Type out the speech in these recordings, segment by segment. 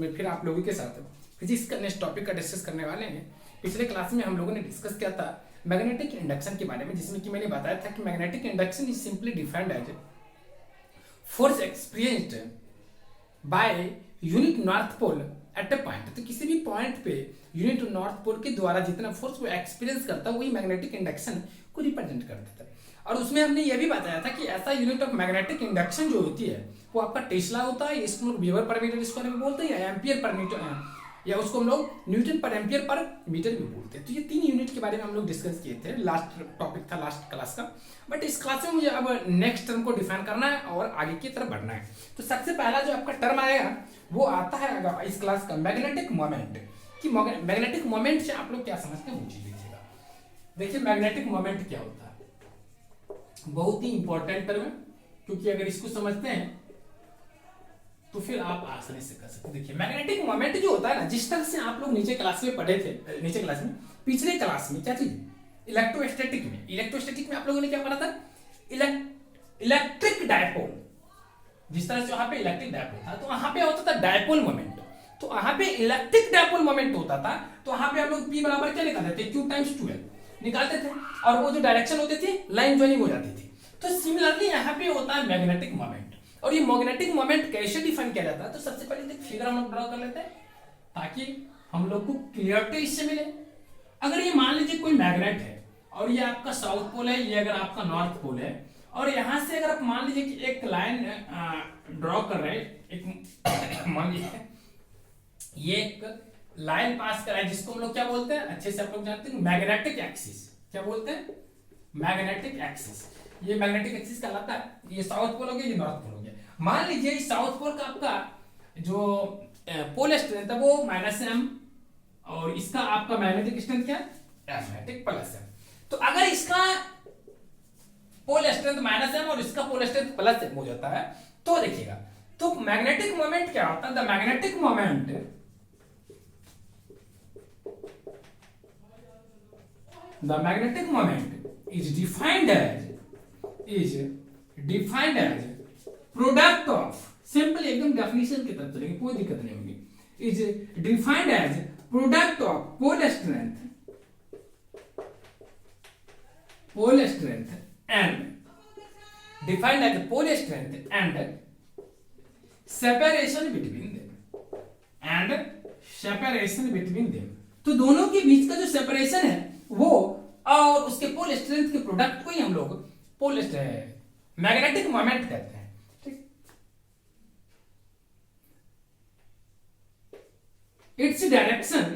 में फिर आप लोगों के साथ फिजिक्स का नेक्स्ट टॉपिक का डिस्कस करने वाले हैं। पिछले क्लास में हम लोगों ने डिस्कस किया था मैग्नेटिक इंडक्शन के बारे में, जिसमें कि मैंने बताया था कि magnetic induction is simply defined as force experienced by unit north pole at a point. तो किसी भी पॉइंट पे यूनिट नॉर्थ पोल के द्वारा जितना फोर्स वो एक्सपीरियंस करता है वही मैग्नेटिक इंडक्शन को रिप्रेजेंट कर देता है। और उसमें हमने यह भी बताया था कि ऐसा यूनिट ऑफ मैग्नेटिक इंडक्शन जो होती है वो आपका टेस्ला होता है, इसको हम लोग वेबर पर मीटर स्क्वायर में बोलते हैं, या एम्पियर पर मीटर, या उसको हम लोग न्यूटन पर एम्पियर पर मीटर भी बोलते हैं। तो ये 3 यूनिट के बारे में हम लोग डिस्कस किए थे, लास्ट टॉपिक था लास्ट क्लास का। बट इस क्लास में मुझे अब नेक्स्ट टर्म को डिफाइन करना है और आगे की तरफ बढ़ना है। तो सबसे पहला जो आपका टर्म आएगा वो आता है इस क्लास का मैग्नेटिक मोमेंट। कि मैग्नेटिक मोमेंट से आप लोग क्या समझते हैं वो चीज देखिएगा। देखिए मैग्नेटिक मोमेंट क्या होता है, बहुत ही इंपॉर्टेंट टर्म है, क्योंकि अगर इसको समझते हैं तो फिर आप आसानी से कर सकते हैं। देखिए मैग्नेटिक मोमेंट जो होता है ना, जिस तरह से आप लोग नीचे क्लास में पढ़े थे, नीचे क्लास में पिछले क्लास में क्या चीज इलेक्ट्रोस्टैटिक में आप लोगों ने क्या पढ़ा था, इलेक्ट्रिक डायपोल। जिस तरह से वहां पे इलेक्ट्रिक डायपोल था तो वहां पे होता था डायपोल मोमेंट, तो वहां पे इलेक्ट्रिक डायपोल मोमेंट होता था, तो वहां पे हम लोग P बराबर क्या निकालते थे, Q टाइम्स 12 निकालते थे, और वो जो डायरेक्शन होती थी लाइन ज्वाइनिंग हो जाती थी। तो सिमिलरली यहाँ पे होता है मैग्नेटिक मोमेंट। और ये मैग्नेटिक मोमेंट कैसे डिफाइन किया जाता है, तो सबसे पहले एक फिगर हम लोग ड्रॉ कर लेते हैं ताकि हम लोग को क्लियरिटी इससे मिले। अगर ये मान लीजिए कोई मैग्नेट है और ये आपका साउथ पोल है, ये अगर आपका नॉर्थ पोल है, और यहां से अगर आप मान लीजिए कि एक लाइन ड्रॉ कर रहे हैं, एक मान लीजिए ये एक लाइन पास कर रहा है जिसको हम लोग क्या बोलते हैं, अच्छे से आप लोग जानते हैं, मैग्नेटिक एक्सिस। क्या बोलते हैं, मैग्नेटिक एक्सिस। ये मैग्नेटिक एक्सिस कहलाता है, ये साउथ पोल हो गया, ये नॉर्थ पोल हो गया। मान लीजिए साउथ पोल का आपका जो पोल स्ट्रेंथ है वो -m, और इसका आपका मैग्नेटिक स्ट्रेंथ क्या है, मैग्नेटिक +m। तो अगर इसका पोल स्ट्रेंथ -m और इसका पोल स्ट्रेंथ +m हो जाता है तो देखिएगा, तो मैग्नेटिक मोमेंट क्या होता है, the magnetic moment is defined as product of, simple एकदम डेफिनेशन की तरफ चलेंगे, कोई दिक्कत नहीं होगी, is defined as product of pole strength and defined as pole strength and separation between them. तो दोनों के बीच का जो सेपरेशन है वो और उसके पोल स्ट्रेंथ के प्रोडक्ट को ही हम लोग पोल मैग्नेटिक मोमेंट कहते हैं। Its direction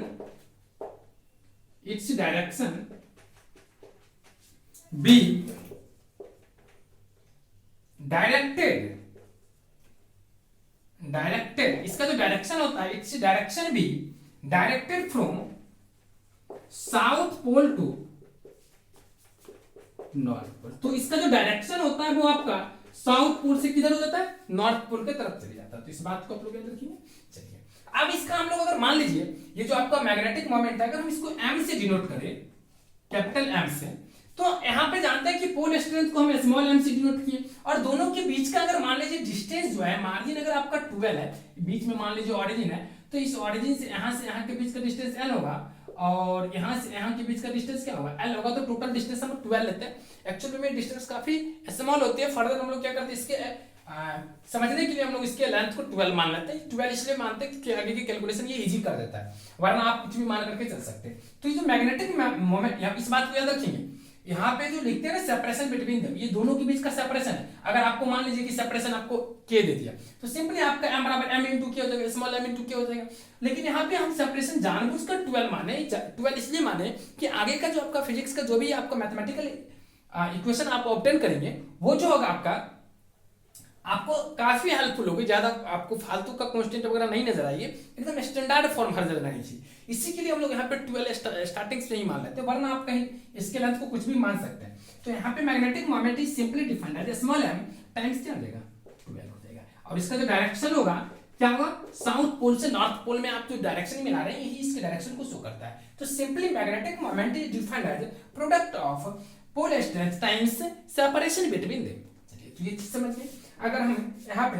be directed, इसका जो डायरेक्शन होता है, इट्स डायरेक्शन भी directed from south pole to north pole. तो इसका जो डायरेक्शन होता है वो आपका साउथ पोल से किधर हो जाता है, नॉर्थ पोल की तरफ चले जाता है। तो इस बात को आप लोग याद रखिए। चलिए अब इसका हम लोग अगर मान लीजिए ये जो आपका मैग्नेटिक मोमेंट है, अगर हम इसको m से डिनोट करें, कैपिटल M से, तो यहाँ पे जानते हैं कि पोल स्ट्रेंथ को हम स्मॉल m से डिनोट किए, और दोनों के बीच का अगर मान लीजिए डिस्टेंस जो है, मार्जिन अगर आपका 12 है, बीच में मान लीजिए ऑरिजिन है, तो इस ऑरिजिन से यहाँ के बीच का डिस्टेंस l होगा, और यहाँ से यहाँ के बीच का डिस्टेंस क्या होगा, l होगा। तो टोटल डिस्टेंस हम 12 लेते हैं। एक्चुअली में डिस्टेंस काफी स्मॉल होती है, फर्दर हम लोग क्या करते हैं, इसके समझने के लिए हम लोग इसके लेंथ को 12 मान लेते हैं। 12 इसलिए मानते हैं कि आगे की कैलकुलेशन ये इजी कर देता है, वरना आप कुछ भी मान करके चल सकते हैं। तो ये जो मैग्नेटिक मोमेंट, इस बात को याद रखेंगे, यहाँ पे जो लिखते हैं ना सेपरेशन बिटवीन देम, ये दोनों के बीच का सेपरेशन है। अगर आपको मान लीजिए कि सेपरेशन आपको k दे दिया तो सिंपली आपका m बराबर m इंटू k हो जाएगा, स्मॉल m इंटू k हो जाएगा। लेकिन यहाँ पे हम सेपरेशन जानबूझकर 12 माने, 12 इसलिए माने कि आगे का जो आपका फिजिक्स का जो भी आपका मैथमेटिकल इक्वेशन आप ऑब्टेन करेंगे वो जो होगा आपको काफी हेल्पफुल होगी। ज्यादा आपको फालतू का कांस्टेंट वगैरह नहीं नजर आइए, एकदम स्टैंडर्ड फॉर्म हर जगह रहनी चाहिए। इसी के लिए हम लोग यहाँ पे 12 स्टार्टिंग से ही मान लेते हैं, वरना आप कहीं इसके लेंथ को कुछ भी मान सकते हैं। तो यहाँ पे magnetic moment is simply defined as small m times क्या हो जाएगा, 12 हो जाएगा। और इसका जो डायरेक्शन होगा क्या होगा, साउथ पोल से नॉर्थ पोल में आप जो डायरेक्शन मिला रहे हैं यही इसके डायरेक्शन को शो करता है। तो simply magnetic moment is defined as product of pole strength times separation between them. चलिए तो ये चीज समझिए। अगर हम यहाँ पे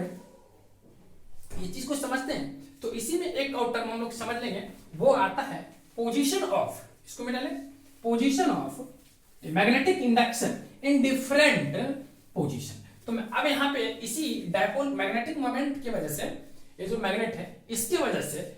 ये चीज को समझते हैं तो इसी में एक और टर्म हम लोग समझ लेंगे, वो आता है पोजीशन ऑफ, इसको मिटा लें, position of magnetic induction in different position. तो मैं अब यहाँ पे इसी डायपोल मैग्नेटिक मोमेंट की वजह से, ये जो मैग्नेट है इसकी वजह से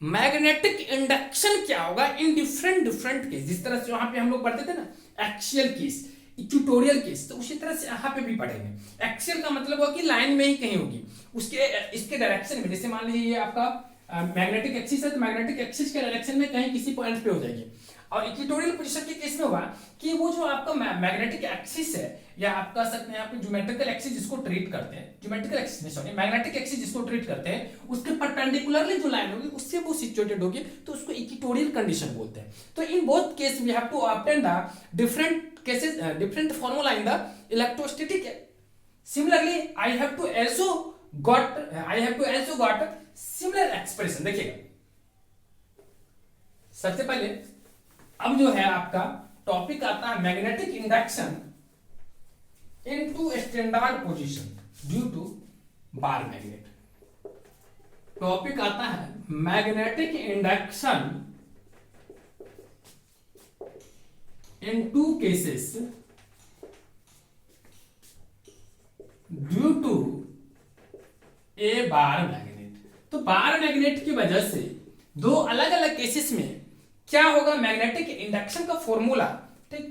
मैग्नेटिक इंडक्शन क्या होगा इन डिफरेंट केस, जिस तरह से यहाँ पे हम लोग पढ़ते थे ना एक्सियल केस, इक्वेटोरियल केस, तो उसी तरह से यहाँ पे भी पढ़ेंगे। एक्सियल का मतलब होगा कि लाइन में ही कहीं होगी, उसके इसके डायरेक्शन में, जैसे मान लीजिए ये आपका मैग्नेटिक एक्सिस है, तो मैग्नेटिक एक्सिस के डायरेक्शन में कहीं किसी पॉइंट पे हो जाएगी। और इक्वेटोरियल पोजीशन के केस में होगा कि वो जो आपका मैग्नेटिक एक्सिस है, या आप कह सकते हैं यहाँ पे ज्योमेट्रिकल एक्सिस जिसको ट्रीट करते हैं, ज्योमेट्रिकल एक्सिस नहीं सॉरी मैग्नेटिक एक्सिस जिसको ट्रीट करते हैं, उसके परपेंडिकुलरली जो लाइन होगी उससे वो सिचुएटेड होगी, तो उसको इक्वेटोरियल कंडीशन बोलते हैं। तो in both case we have to obtain the different cases different formula in the electrostatic. Similarly I have to also got similar expression। देखिएगा सबसे पहले अब जो है आपका टॉपिक आता है magnetic induction into standard position due to bar magnet. Topic आता है magnetic induction in two cases due to a bar magnet। तो बार मैग्नेट की वजह से दो अलग अलग केसेस में क्या होगा, मैग्नेटिक इंडक्शन का फॉर्मूला, ठीक,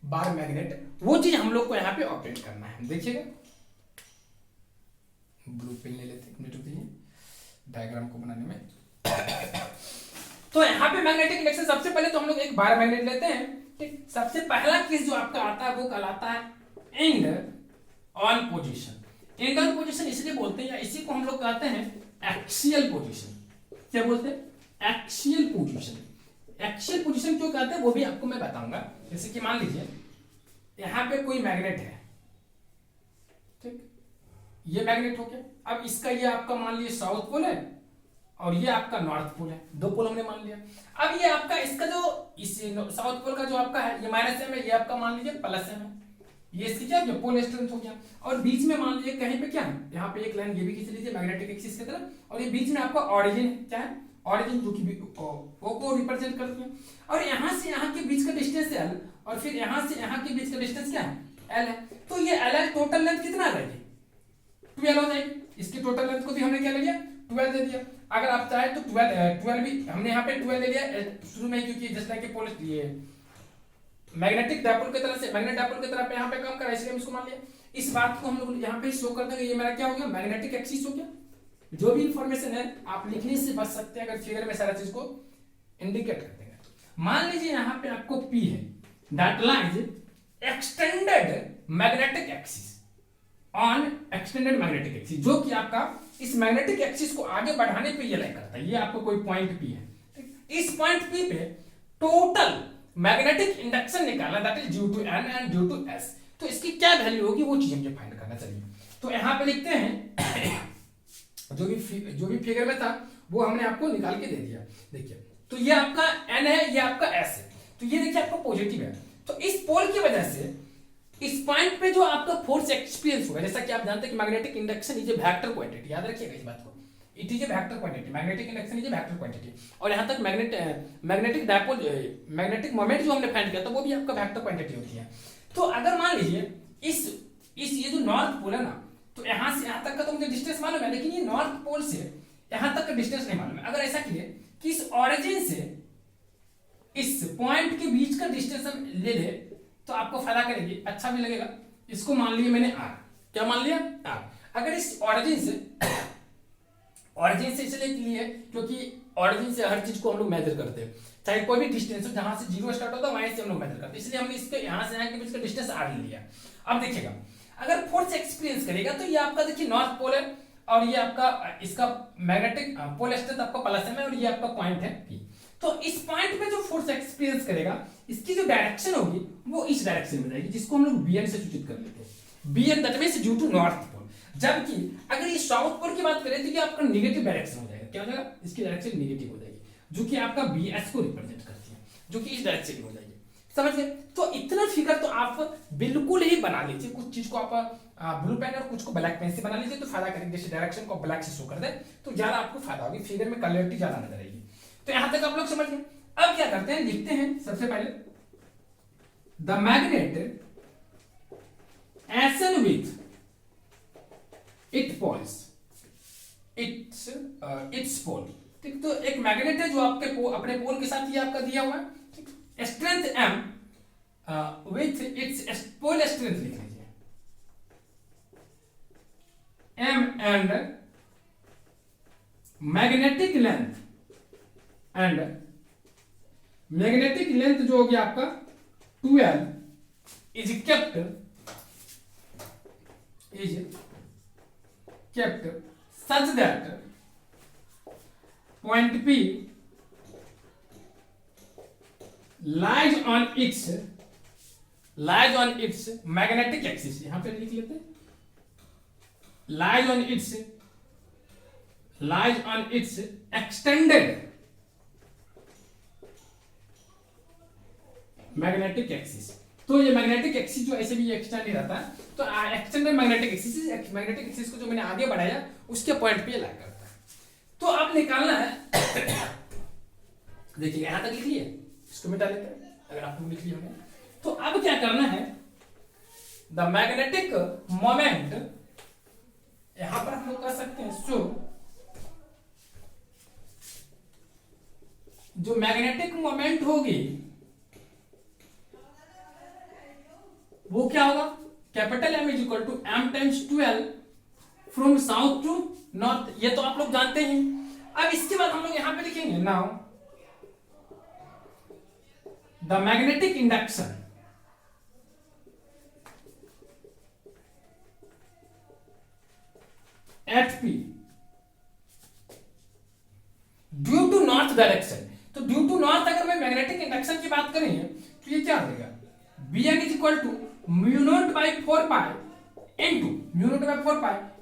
बार मैग्नेट, वो चीज हम लोग को यहाँ पे ऑपरेट करना है। देखिएगा ब्लू पेन ले लेते हैं डायग्राम को बनाने में। तो यहाँ पे मैग्नेटिक इंडक्शन सबसे पहले तो हम लोग एक बार मैग्नेट लेते हैं, ठीक। सबसे पहला केस जो आपका आता है वो कहलाता है and on position. And on position इसलिए बोलते हैं, या इसी को हम लोग कहते हैं एक्सियल पोजीशन। क्या बोलते हैं? Axial position. एक्सियल पोजीशन क्यों कहते हैं वो भी आपको मैं बताऊंगा। जैसे कि मान लीजिए यहां पे कोई मैग्नेट है, ठीक, ये मैग्नेट हो गया। अब इसका ये आपका मान लीजिए साउथ पोल है और ये आपका नॉर्थ पोल है, दो पोल हमने मान लिया। अब ये आपका इसका जो इस साउथ पोल का जो आपका है ये माइनस एम है, ये आपका मान लीजिए प्लस एम है, ये इसकी क्या हो पोल स्ट्रेंथ हो गया। और बीच में मान लीजिए कहीं पे क्या है, यहाँ पे एक लाइन ये भी खींच लीजिए मैग्नेटिक एक्सिस की तरफ, और ये बीच में आपका ऑरिजिन क्या है, ऑरिजिन जो कि ओ को रिप्रेजेंट करती है। और यहाँ से यहाँ के बीच का डिस्टेंस एल, और फिर यहाँ से यहाँ के बीच का डिस्टेंस क्या है, एल है। तो ये एल टोटल लेंथ कितना आ जाएगी, 12 हो जाएगी। इसकी टोटल लेंथ को भी हमने क्या ले लिया, 12 दे दिया। अगर आप चाहे तो 12 भी हमने यहाँ पे 12 ले लिया शुरू में, क्योंकि जिस तरह के पोल ये मैग्नेटिक डायपोल की तरह से मैग्नेट डायपोल की तरह पे यहाँ पे काम करा, इसलिए हम इसको मान लिया। इस बात को हम लोग यहाँ पे शो कर देंगे, ये मेरा क्या हो गया, मैग्नेटिक एक्सिस हो गया। जो भी इंफॉर्मेशन है आप लिखने से बच सकते हैं अगर फिगर में सारा चीज को इंडिकेट कर देंगे। मान लीजिए यहाँ पे आपको P है, that lies extended magnetic axis on extended magnetic axis, जो कि आपका इस मैग्नेटिक एक्सिस को आगे बढ़ाने पे ये लाई करता है। ये आपको कोई पॉइंट P है, इस पॉइंट P पे टोटल मैग्नेटिक इंडक्शन निकालना, that is due to N and due to S। तो इसकी क्या वैल्यू होगी वो चीज मुझे फाइंड करना चाहिए। तो यहाँ पे लिखते हैं जो भी फिगर में था वो हमने आपको निकाल के दे दिया। देखिए तो ये आपका N है, ये आपका S है, तो ये देखिए आपका पॉजिटिव है। तो इस पोल की वजह से इस पॉइंट पे जो आपका फोर्स एक्सपीरियंस होगा, जैसा कि आप जानते हैं कि magnetic induction is a vector quantity, याद रखिएगा इस बात को, it is A vector quantity, magnetic induction is a vector quantity. और यहां तक मैग्नेटिक डायपोल मैग्नेटिक मोमेंट जो हमने फाइंड किया था वो भी आपका वेक्टर क्वांटिटी होती है। तो अगर मान लीजिए इस ये जो नॉर्थ पोल है ना, तो यहां से यहां तक का तो मुझे डिस्टेंस मालूम है, लेकिन ये नॉर्थ पोल से यहां तक का डिस्टेंस नहीं मालूम है। अगर ऐसा किए कि इस ऑरिजिन से इस पॉइंट के बीच का डिस्टेंस हम ले ले तो आपको फायदा करेगी, अच्छा भी लगेगा। इसको मान लिया मैंने R, क्या मान लिया R। अगर इस ऑरिजिन से इसलिए लिए क्योंकि ऑरिजिन से हर चीज को हम लोग मेजर करते हैं, चाहे कोई भी डिस्टेंस हो, जहां से 0 स्टार्ट होता है वहीं से हम लोग मेजर करते हैं, इसलिए हमने इसके यहां से यहां के बीच का डिस्टेंस R ले लिया। अब देखिएगा अगर फोर्स एक्सपीरियंस करेगा तो ये आपका देखिए नॉर्थ पोल है और ये आपका इसका मैग्नेटिक पोल स्ट्रेंथ आपका प्लस है और ये आपका पॉइंट है P। तो इस पॉइंट पे जो फोर्स एक्सपीरियंस करेगा इसकी जो डायरेक्शन होगी वो इस डायरेक्शन में जाएगी, जिसको हम लोग Bn से सूचित कर लेते हैं। Bn that means due to north pole. जबकि अगर ये साउथ पोल की बात करें तो ये आपका नेगेटिव डायरेक्शन हो जाएगा, क्या हो जाएगा, इसकी डायरेक्शन नेगेटिव हो जाएगी, जो कि आपका Bs को रिप्रेजेंट करती है, जो कि इस डायरेक्शन में हो जाएगी। समझ गए? तो इतना फिगर तो आप बिल्कुल ही बना लीजिए, कुछ चीज को आप ब्लू पेन और कुछ को ब्लैक पेन से बना लीजिए तो फायदा करेंगे, जैसे डायरेक्शन को ब्लैक से शो कर दे तो ज्यादा आपको फायदा होगी, फिगर में क्लैरिटी ज्यादा नजर आएगी। तो यहां तक आप लोग समझ गए। अब क्या करते हैं, लिखते हैं सबसे पहले the magnet as in with it poles its pole. ठीक, तो एक मैग्नेट है जो आपके अपने पोल के साथ ये आपका दिया हुआ है, strength M with its pole strength लिख लीजिए एम एंड मैग्नेटिक लेंथ जो हो गया आपका 12 is kept such that point P lies on its magnetic axis। यहां पे लिख लेते हैं lies on its extended magnetic axis. तो ये मैग्नेटिक एक्सिस जो ऐसे भी एक्सटेंड ही रहता है, तो एक्सटेंडेड मैग्नेटिक एक्सिस को जो मैंने आगे बढ़ाया उसके पॉइंट पे लाई करता है। तो अब निकालना है देखिए यहां तक लिख लिए, इसको मिटा लेते हैं अगर आपको लिख लिया होगा। तो अब क्या करना है, द मैग्नेटिक मोमेंट यहां पर हम लोग कर सकते हैं सो जो मैग्नेटिक मोमेंट होगी वो क्या होगा, capital M is equal to M times 12 from south to north, ये तो आप लोग जानते हैं। अब इसके बाद हम लोग यहां पे लिखेंगे now the magnetic induction at P due to north direction. तो ड्यू टू नॉर्थ अगर मैं मैग्नेटिक इंडक्शन की बात करें तो ये क्या हो जाएगा, Bn is equal to mu not by 4 pi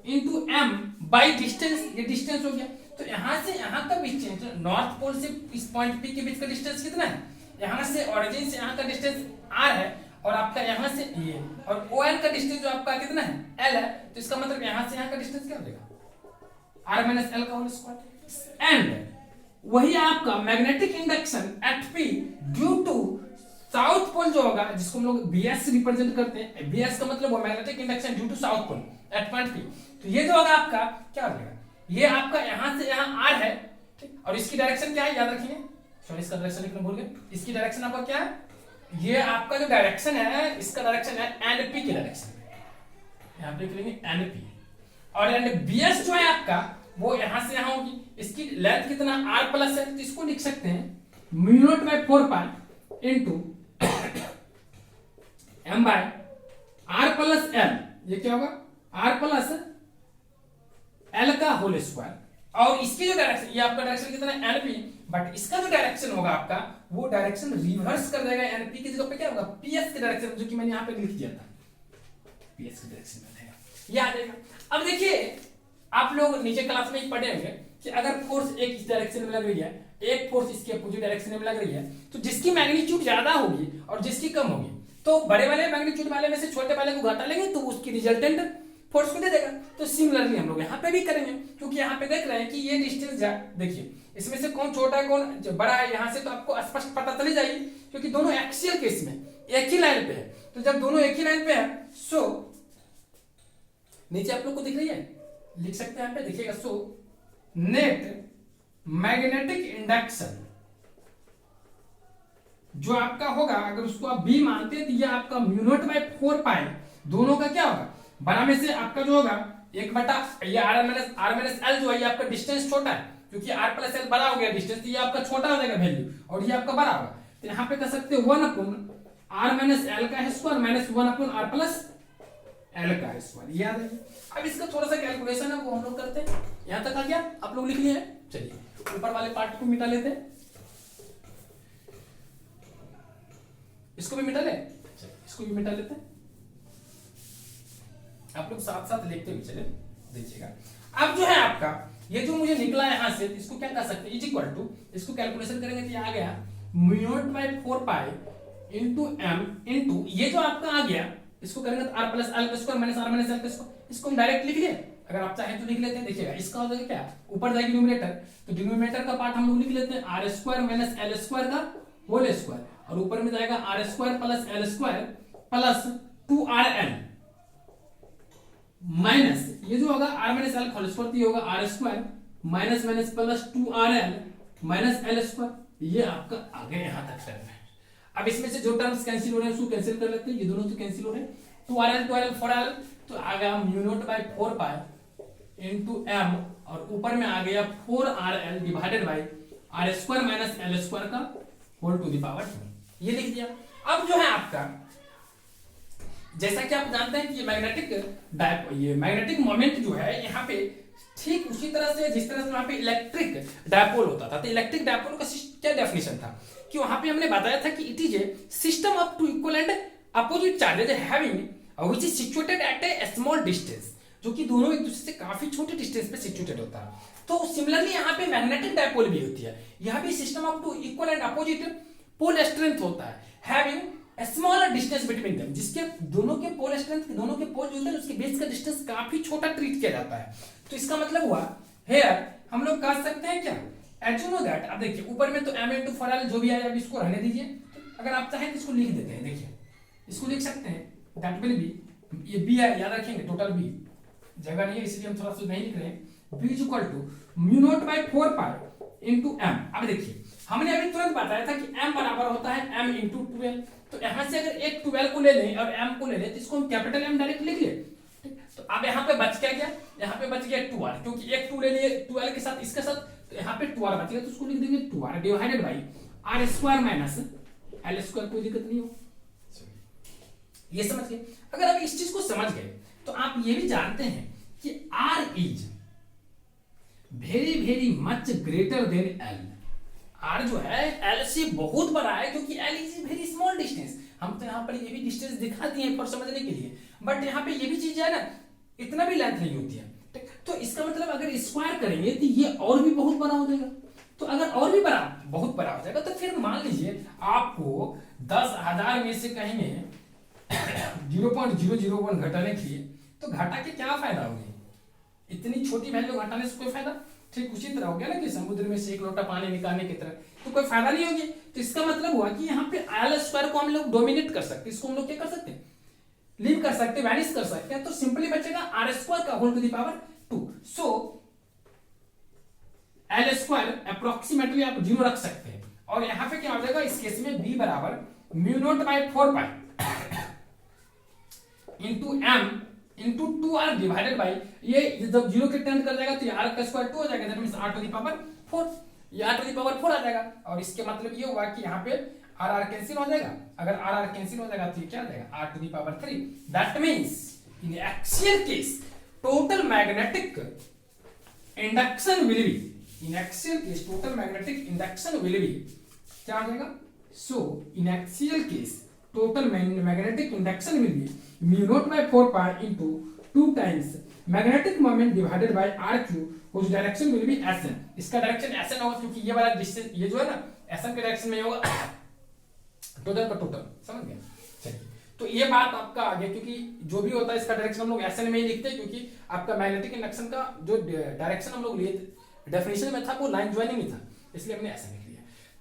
into m by distance, ये डिस्टेंस हो गया। तो यहां से यहां का डिस्टेंस नॉर्थ पोल से इस पॉइंट P के बीच का डिस्टेंस कितना है, यहां से ओरिजिन से यहां का डिस्टेंस r है और आपका यहां से ये और ON का डिस्टेंस जो आपका कितना है l है। तो इसका मतलब यहां से यहां का डिस्टेंस क्या हो जाएगा r माइनस l का होल स्क्वायर। एंड वही आपका magnetic induction at P due to south pole जो होगा जिसको हम लोग BS से रिप्रेजेंट करते हैं, BS का मतलब वो magnetic induction due to south pole at point P। तो ये जो होगा आपका क्या हो जाएगा, ये आपका यहां से यहां R है, ठीक, और इसकी डायरेक्शन क्या है याद रखिए, सॉरी इसका डायरेक्शन लिखना भूल गए, इसकी डायरेक्शन आपका क्या है, ये आपका जो डायरेक्शन है इसका डायरेक्शन है NP की डायरेक्शन, यहां पे लिख लेंगे NP। और एंड BS जो है आपका वो यहां से यहां होगी, इसकी लेंथ कितना R प्लस है, तो इसको लिख सकते हैं mu not by 4 pi into m by r plus l, ये क्या होगा r प्लस l का होल स्क्वायर। और इसकी जो डायरेक्शन, ये आपका डायरेक्शन कितना है NP, बट इसका जो डायरेक्शन होगा आपका वो डायरेक्शन रिवर्स कर देगा, NP की जगह पे क्या होगा PS की डायरेक्शन, जो कि मैंने यहां पे लिख दिया था, PS की डायरेक्शन में रहेगा, ये आ जाएगा। अब देखिए आप लोग नीचे क्लास में ही पढ़े होंगे कि अगर फोर्स एक इस डायरेक्शन में लग रही है, एक फोर्स इसके अपोजिट डायरेक्शन में लग रही है, तो जिसकी मैग्नीट्यूड ज्यादा होगी और जिसकी कम होगी, तो बड़े वाले मैग्नीट्यूड वाले में से छोटे वाले को घटा लेंगे तो उसकी रिजल्टेंट फोर्स को दे देगा। तो सिमिलरली हम लोग यहाँ पे भी करेंगे, क्योंकि यहाँ पे देख रहे हैं कि ये डिस्टेंस देखिए इसमें से कौन छोटा है कौन बड़ा है, यहाँ से तो आपको स्पष्ट पता चली जाएगी, क्योंकि दोनों एक्सियल केस में एक ही लाइन पे है। तो जब दोनों एक ही लाइन पे है सो नीचे आप लोग को दिख रही है, लिख सकते हैं यहाँ पे देखिएगा, सो नेट मैग्नेटिक इंडक्शन जो आपका होगा, अगर उसको आप B मानते हैं तो ये आपका म्यू नॉट बाई 4 पाई, दोनों का क्या होगा बड़ा में से आपका जो होगा एक बटा ये r माइनस l जो है, ये आपका डिस्टेंस छोटा है क्योंकि r प्लस l बड़ा हो गया डिस्टेंस, तो ये आपका छोटा हो जाएगा वैल्यू और ये आपका बड़ा होगा। तो यहाँ पे कर सकते हैं 1 अपॉन r माइनस l का square minus 1 upon r plus l का स्क्वायर, ये आ जाएगा। अब इसका थोड़ा सा कैलकुलेशन है वो हम लोग करते हैं, यहाँ तक आ गया, आप लोग लिख लिए हैं। चलिए ऊपर वाले पार्ट को मिटा लेते हैं, इसको भी मिटा ले, इसको भी मिटा लेते हैं, आप लोग साथ साथ लिखते हुए चले देखिएगा। अब जो है आपका ये जो मुझे निकला यहां से, इसको क्या कर सकते हैं इज इक्वल टू, इसको कैलकुलेशन करेंगे तो ये आ गया mu not by 4 pi into m into ये जो आपका आ गया इसको करेंगे तो r प्लस एल का square minus R minus L का स्क्वायर, इसको हम डायरेक्ट लिख लिए, अगर आप चाहें तो लिख लेते हैं। देखिएगा इसका हो जाएगा क्या, ऊपर जाएगी न्यूमरेटर, तो डिनोमिनेटर का पार्ट हम लोग लिख लेते हैं R square minus L square का होल स्क्वायर, और ऊपर में जाएगा R square plus L square plus 2rl minus ये जो होगा r minus L whole square, ये होगा R square minus minus plus 2rl minus L square, ये आपका आगे यहां तक टर्म है। अब इसमें से जो टर्म्स कैंसिल हो रहे हैं उसको कैंसिल कर लेते हैं, ये दोनों तो कैंसिल हो रहे हैं, 2rl 4rl तो आ गया mu not by 4 pi into m, और ऊपर में आ गया 4rl divided by R square minus L square का होल टू द पावर 2, ये लिख दिया। अब जो है आपका, जैसा कि आप जानते हैं कि ये मैग्नेटिक मोमेंट जो है यहाँ पे ठीक उसी तरह से जिस तरह से वहां पे इलेक्ट्रिक डायपोल होता था, तो इलेक्ट्रिक डायपोल का क्या डेफिनेशन था कि वहां पे हमने बताया था कि it is a system of two equal and opposite charges having which is situated at a small distance, जो कि दोनों एक दूसरे से काफी छोटे डिस्टेंस पे सिचुएटेड होता है। तो सिमिलरली यहाँ पे मैग्नेटिक डायपोल भी होती है, यहाँ पे system of two equal and opposite pole strength होता है having smaller distance between them, जिसके दोनों के पोल स्ट्रेंथ, दोनों के पोल जो होते हैं उसके बीच का डिस्टेंस काफी छोटा ट्रीट किया जाता है। तो इसका मतलब हुआ हेयर हम लोग कह सकते हैं क्या, एज यू नो दैट, अब देखिए ऊपर में तो m into 4l जो भी आया अब इसको रहने दीजिए, तो अगर आप चाहें तो इसको लिख देते हैं, देखिए इसको लिख सकते हैं, दैट विल बी, ये b है याद रखेंगे, टोटल b जगह नहीं है इसलिए हम थोड़ा सा नहीं लिख रहे हैं, b is equal to mu not by 4 pi into m। अब देखिए हमने अभी तुरंत बताया था कि m बराबर होता है m into 12, तो यहां से अगर एक 12 को ले लें और m को ले लें तो इसको हम कैपिटल M डायरेक्ट लिख लिए, तो अब यहाँ पे बच क्या गया, यहाँ पे बच गया 2r, क्योंकि एक 2 ले लिए 12 के साथ इसके साथ, तो यहाँ पे 2r बच गया, तो उसको लिख देंगे 2r divided by R square minus L square, कोई दिक्कत नहीं हो, ये समझ गए। अगर आप इस चीज को समझ गए तो आप ये भी जानते हैं कि r is very very much greater then l, r जो है l से बहुत बड़ा है, क्योंकि l is very small distance, हम तो यहाँ पर ये भी डिस्टेंस दिखा दिए हैं पर समझने के लिए, बट यहाँ पे ये भी चीज है ना, इतना भी लेंथ नहीं होती है, तो इसका मतलब अगर स्क्वायर करेंगे तो ये और भी बहुत बड़ा हो जाएगा, तो अगर और भी बड़ा बहुत बड़ा हो जाएगा तो फिर मान लीजिए आपको 10,000 में से कहेंगे 0.001 घटाने के लिए, तो घटा के क्या फायदा होगी, इतनी छोटी वैल्यू घटाने से कोई फायदा, ठीक उसी तरह हो गया ना कि समुद्र में से एक लोटा पानी निकालने की तरह, तो कोई फायदा नहीं होगी। तो इसका मतलब हुआ कि यहाँ पे एल स्क्वायर को हम लोग डोमिनेट कर सकते हैं, इसको हम लोग क्या कर सकते हैं, लीव कर सकते हैं, वैनिश कर सकते हैं, तो सिंपली बचेगा आर स्क्वायर का whole to the power 2, so L square approximately आप 0 रख सकते हैं, और यहाँ पे क्या हो जाएगा इस केस में b बराबर mu not by 4 pi into m into 2r divided by, ये जब 0 के टर्न कर जाएगा तो ये r का स्क्वायर 2 हो जाएगा, that means r to the power 4, ये r टू द पावर 4 आ जाएगा, और इसके मतलब ये हुआ कि यहाँ पे r कैंसिल हो जाएगा, अगर r कैंसिल हो जाएगा तो ये क्या आ जाएगा r to the power 3, that means in axial case total magnetic induction will be, in axial case total magnetic induction will be क्या आ जाएगा, so in axial case total magnetic induction will be mu naught by 4 pi into 2 times magnetic moment divided by r cube whose direction will be sn, इसका direction sn होगा क्योंकि ये वाला distance ये जो है ना sn के डायरेक्शन में होगा, टोटल का टोटल, समझ गए। चलिए तो ये बात आपका आ गया, क्योंकि जो भी होता है इसका डायरेक्शन हम लोग sn में ही लिखते हैं, क्योंकि आपका मैग्नेटिक इंडक्शन का जो डायरेक्शन हम लोग लिए डेफिनेशन में था वो लाइन ज्वाइनिंग में था, इसलिए हमने sn लिख लिया।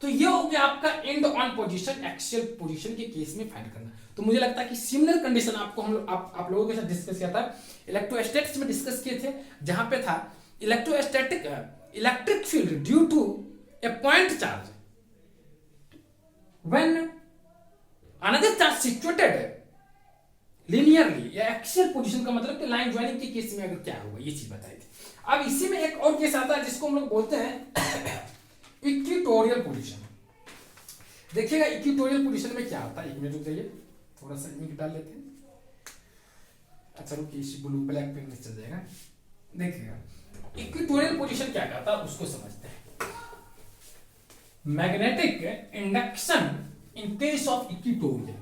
तो ये हो गया आपका and on position, axial position के केस में फाइंड करना। तो मुझे लगता है कि सिमिलर कंडीशन आपको हम आप लोगों के साथ डिस्कस किया था, इलेक्ट्रोस्टैटिक्स में डिस्कस किए थे, जहां पे था electrostatic electric field due to a point charge when another charge situated linearly, या एक्सियल पोजीशन का मतलब कि लाइन ज्वाइनिंग के केस में अगर क्या होगा ये चीज बताई थी। अब इसी में एक और केस आता है जिसको हम लोग बोलते हैं इक्वेटोरियल पोजीशन। देखिएगा इक्वेटोरियल पोजीशन में क्या होता है, एक मिनट रुक जाइए, थोड़ा सा इंक डाल लेते हैं, अच्छा रुकिए इस ब्लू ब्लैक पेन में चल जाएगा। देखिएगा इक्वेटोरियल पोजीशन क्या कहता है उसको समझते हैं। Magnetic induction in case of equatorial,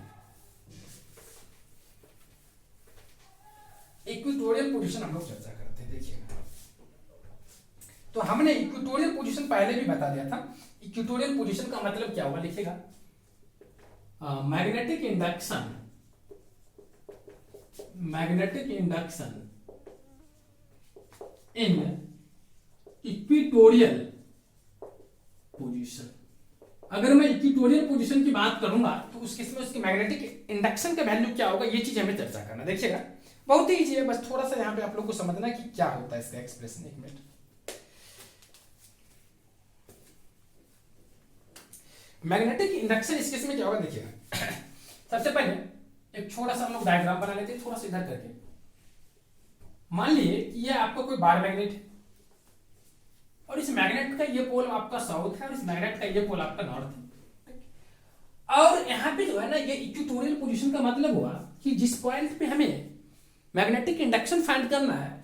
equatorial position हम लोग चर्चा करते हैं। देखिएगा तो हमने इक्वेटोरियल पोजीशन पहले भी बता दिया था, इक्वेटोरियल पोजीशन का मतलब क्या हुआ, लिखिएगा मैग्नेटिक इंडक्शन मैग्नेटिक इंडक्शन इन इक्वेटोरियल पोजीशन। अगर मैं इक्वेटोरियल पोजीशन की बात करूंगा तो उस केस में उसकी मैग्नेटिक इंडक्शन का वैल्यू क्या होगा, ये चीज हमें चर्चा करना। देखिएगा बहुत ही इजी है, बस थोड़ा सा यहाँ पे आप लोग को समझना कि क्या होता है इसका एक्सप्रेशन। एक मिनट, मैग्नेटिक इंडक्शन इस केस में क्या होगा देखिएगा। सबसे पहले एक छोटा सा हम लोग डायग्राम बना लेते हैं, थोड़ा सा इधर करके। मान लीजिए कि ये आपका कोई बार मैग्नेट है और इस मैग्नेट का ये पोल आपका साउथ है और इस मैग्नेट का ये पोल आपका नॉर्थ है। और यहाँ पे जो है ना, ये इक्वेटोरियल पोजीशन का मतलब हुआ कि जिस पॉइंट पे हमें मैग्नेटिक इंडक्शन फाइंड करना है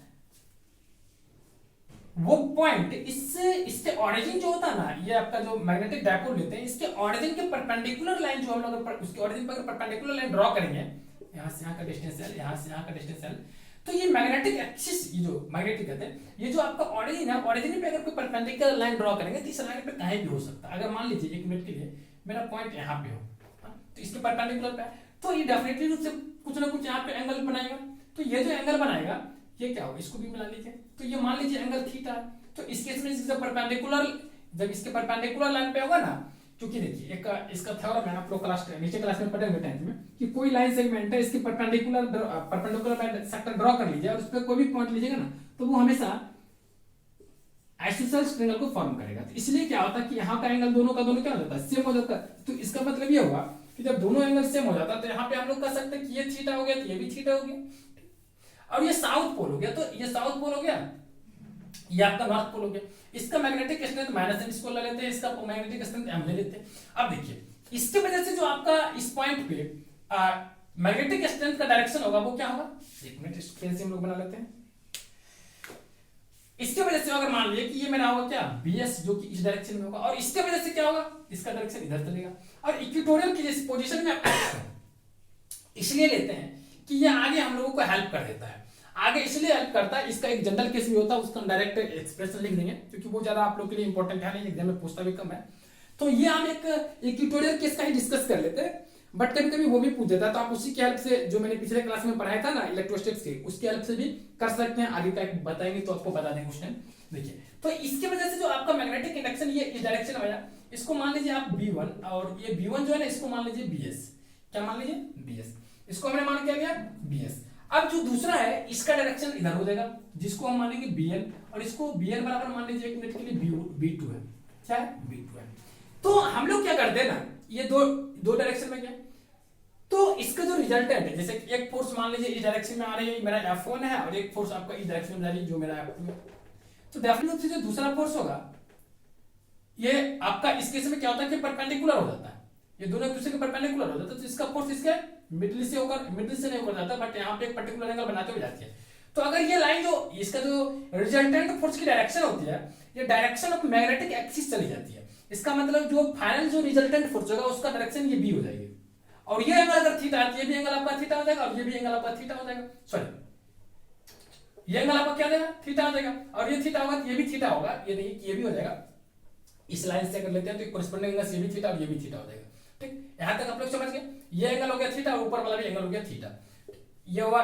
वो पॉइंट इससे ऑरिजिन जो होता है ना, ये आपका जो मैग्नेटिक डायपोल लेते हैं, इसके ऑरिजिन के परपेंडिकुलर लाइन जो हम लोग उसके ऑरिजिन पर परपेंडिकुलर लाइन ड्रॉ करेंगे, यहां से यहां का डिस्टेंस एल, यहां से यहां का डिस्टेंस एल, तो ये मैग्नेटिक एक्सिस, ये जो मैग्नेटिक कहते हैं, ये जो आपका ऑरिजिन है, ऑरिजिन पे अगर कोई परपेंडिकुलर लाइन ड्रॉ करेंगे तो इस लाइन पे कहीं भी हो सकता है। अगर मान लीजिए एक मिनट के लिए मेरा पॉइंट यहाँ पे हो, तो इसके परपेंडिकुलर पे, तो ये डेफिनेटली रूप से कुछ ना कुछ यहाँ पे एंगल बनाएगा। तो ये जो एंगल बनाएगा ये क्या होगा, इसको भी मिला लीजिए, तो ये मान लीजिए एंगल थीटा है। तो इस केस में इसके परपेंडिकुलर, जब इसके परपेंडिकुलर लाइन पे होगा ना, क्योंकि देखिए एक इसका थ्योरम है, आप लोग क्लास नीचे क्लास में पढ़ेंगे 10th में, कि कोई लाइन सेगमेंट है, इसके परपेंडिकुलर सेक्टर ड्रॉ कर लीजिए और उस पर कोई भी पॉइंट लीजिएगा ना, तो वो हमेशा आइसोसेलेस ट्रायंगल को फॉर्म करेगा। तो इसलिए क्या होता है कि यहाँ का एंगल दोनों का दोनों क्या हो जाता है, सेम हो जाता है। तो इसका मतलब ये होगा कि जब दोनों एंगल सेम हो जाता है तो यहाँ पे हम लोग कह सकते हैं कि ये थीटा हो गया तो ये भी थीटा हो गया, और ये साउथ पोल हो गया तो ये साउथ पोल हो गया, ये आपका नॉर्थ पोल हो गया। इसका मैग्नेटिक स्ट्रेंथ माइनस एम इसको ले लेते हैं, इसका मैग्नेटिक स्ट्रेंथ एम ले लेते हैं। अब देखिए इसके वजह से जो आपका इस पॉइंट पे मैग्नेटिक स्ट्रेंथ का डायरेक्शन होगा वो क्या होगा, एक मिनट फिर से हम लोग बना लेते हैं। इसके वजह से अगर मान लीजिए कि ये मेरा होगा क्या BS, जो कि इस डायरेक्शन में होगा, और इसके वजह से क्या होगा, इसका डायरेक्शन इधर चलेगा। और इक्वेटोरियल की जिस पोजीशन में इसलिए लेते हैं कि ये आगे हम लोगों को हेल्प कर देता है, आगे इसलिए हेल्प करता है। इसका एक जनरल केस भी होता है, उसका हम डायरेक्ट एक्सप्रेशन लिख देंगे क्योंकि वो ज्यादा आप लोग के लिए इंपॉर्टेंट है नहीं, एग्जाम में पूछता भी कम है। तो ये हम एक इक्वेटोरियल केस का ही डिस्कस कर लेते हैं, बट कभी कभी वो भी पूछ देता है, तो आप उसी की हेल्प से, जो मैंने पिछले क्लास में पढ़ाया था ना इलेक्ट्रोस्टैटिक्स के, उसकी हेल्प से भी कर सकते हैं। आगे का बताएंगे तो आपको बता देंगे उस टाइम। देखिए तो इसकी वजह से जो आपका मैग्नेटिक इंडक्शन ये इस डायरेक्शन में आया, इसको मान लीजिए आप B1, और ये B1 जो है ना इसको मान लीजिए BS, क्या मान लीजिए BS, इसको हमने मान क्या लिया BS। अब जो दूसरा है इसका डायरेक्शन इधर हो जाएगा, जिसको हम मानेंगे BN, और इसको BN बराबर मान लीजिए एक मिनट के लिए B2 है, क्या है B2 है। तो हम लोग क्या करते हैं ना, ये दो डायरेक्शन में क्या, तो इसका जो रिजल्टेंट है, जैसे एक फोर्स मान लीजिए इस डायरेक्शन में आ रही है, मेरा F1 है, और एक फोर्स आपका इस डायरेक्शन में जा रही है जो मेरा F2 है। तो डेफिनेटली जो दूसरा फोर्स होगा ये आपका इस केस में क्या होता है कि परपेंडिकुलर हो जाता है, ये दोनों एक दूसरे के परपेंडिकुलर हो जाता है। तो इसका फोर्स इसके मिडिल से होकर, मिडिल से नहीं होकर जाता, बट यहाँ पे एक पर्टिकुलर एंगल बनाते हुए जाती है। तो अगर ये लाइन जो इसका जो रिजल्टेंट फोर्स की डायरेक्शन होती है, ये डायरेक्शन ऑफ मैग्नेटिक एक्सिस चली जाती है, इसका मतलब जो फाइनल जो रिजल्टेंट फोर्स होगा उसका डायरेक्शन ये B हो जाएगी, और ये एंगल अगर थीटा है, ये भी एंगल आपका थीटा हो जाएगा, और ये भी एंगल आपका थीटा हो जाएगा, सॉरी ये एंगल आपका क्या देगा, थीटा हो जाएगा, और ये थीटा होगा, ये भी थीटा होगा, ये देखिए कि ये भी हो जाएगा। इस लाइन से अगर लेते हैं तो कोरिस्पोंडिंग एंगल ये भी थीटा और ये भी थीटा हो जाएगा। ठीक, यहां तक आप लोग समझ गए, ये एंगल हो गया थीटा और ऊपर वाला भी एंगल हो गया थीटा। ये हुआ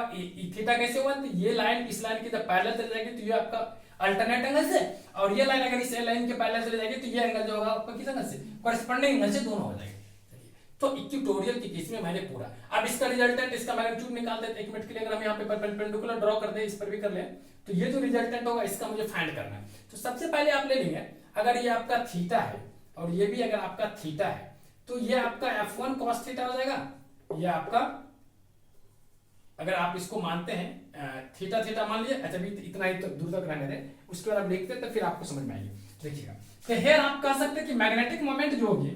थीटा कैसे हुआ, तो ये लाइन इस लाइन की जब पैरेलल चली जाएगी तो ये आपका अल्टरनेट एंगल से, और ये लाइन अगर इस लाइन के पैरेलल चली जाएगी तो ये एंगल जो होगा आपका किस एंगल से, कोरिस्पोंडिंग एंगल से दोनों हो जाएंगे। तो इक्वेटोरियल के केस में मैंने पूरा, अब इसका रिजल्टेंट, इसका मैग्नीट्यूड निकाल देते हैं। एक मिनट के लिए अगर हम यहाँ पे परपेंडिकुलर ड्रॉ कर दे, इस पर भी कर ले, तो ये जो रिजल्टेंट होगा इसका मुझे फाइंड करना है। तो सबसे पहले आप ले लेंगे, अगर ये आपका थीटा है और ये भी अगर आपका थीटा है, तो ये आपका F1 cos थीटा हो जाएगा, ये आपका, अगर आप इसको मानते हैं थीटा थीटा मान लीजिए, अच्छा भी इतना ही तो दूर तक रहने दें, उसके बाद आप लिखते हैं तो फिर आपको समझ में आएगी। देखिएगा तो हेयर आप कह सकते हैं कि मैग्नेटिक मोमेंट जो होगी,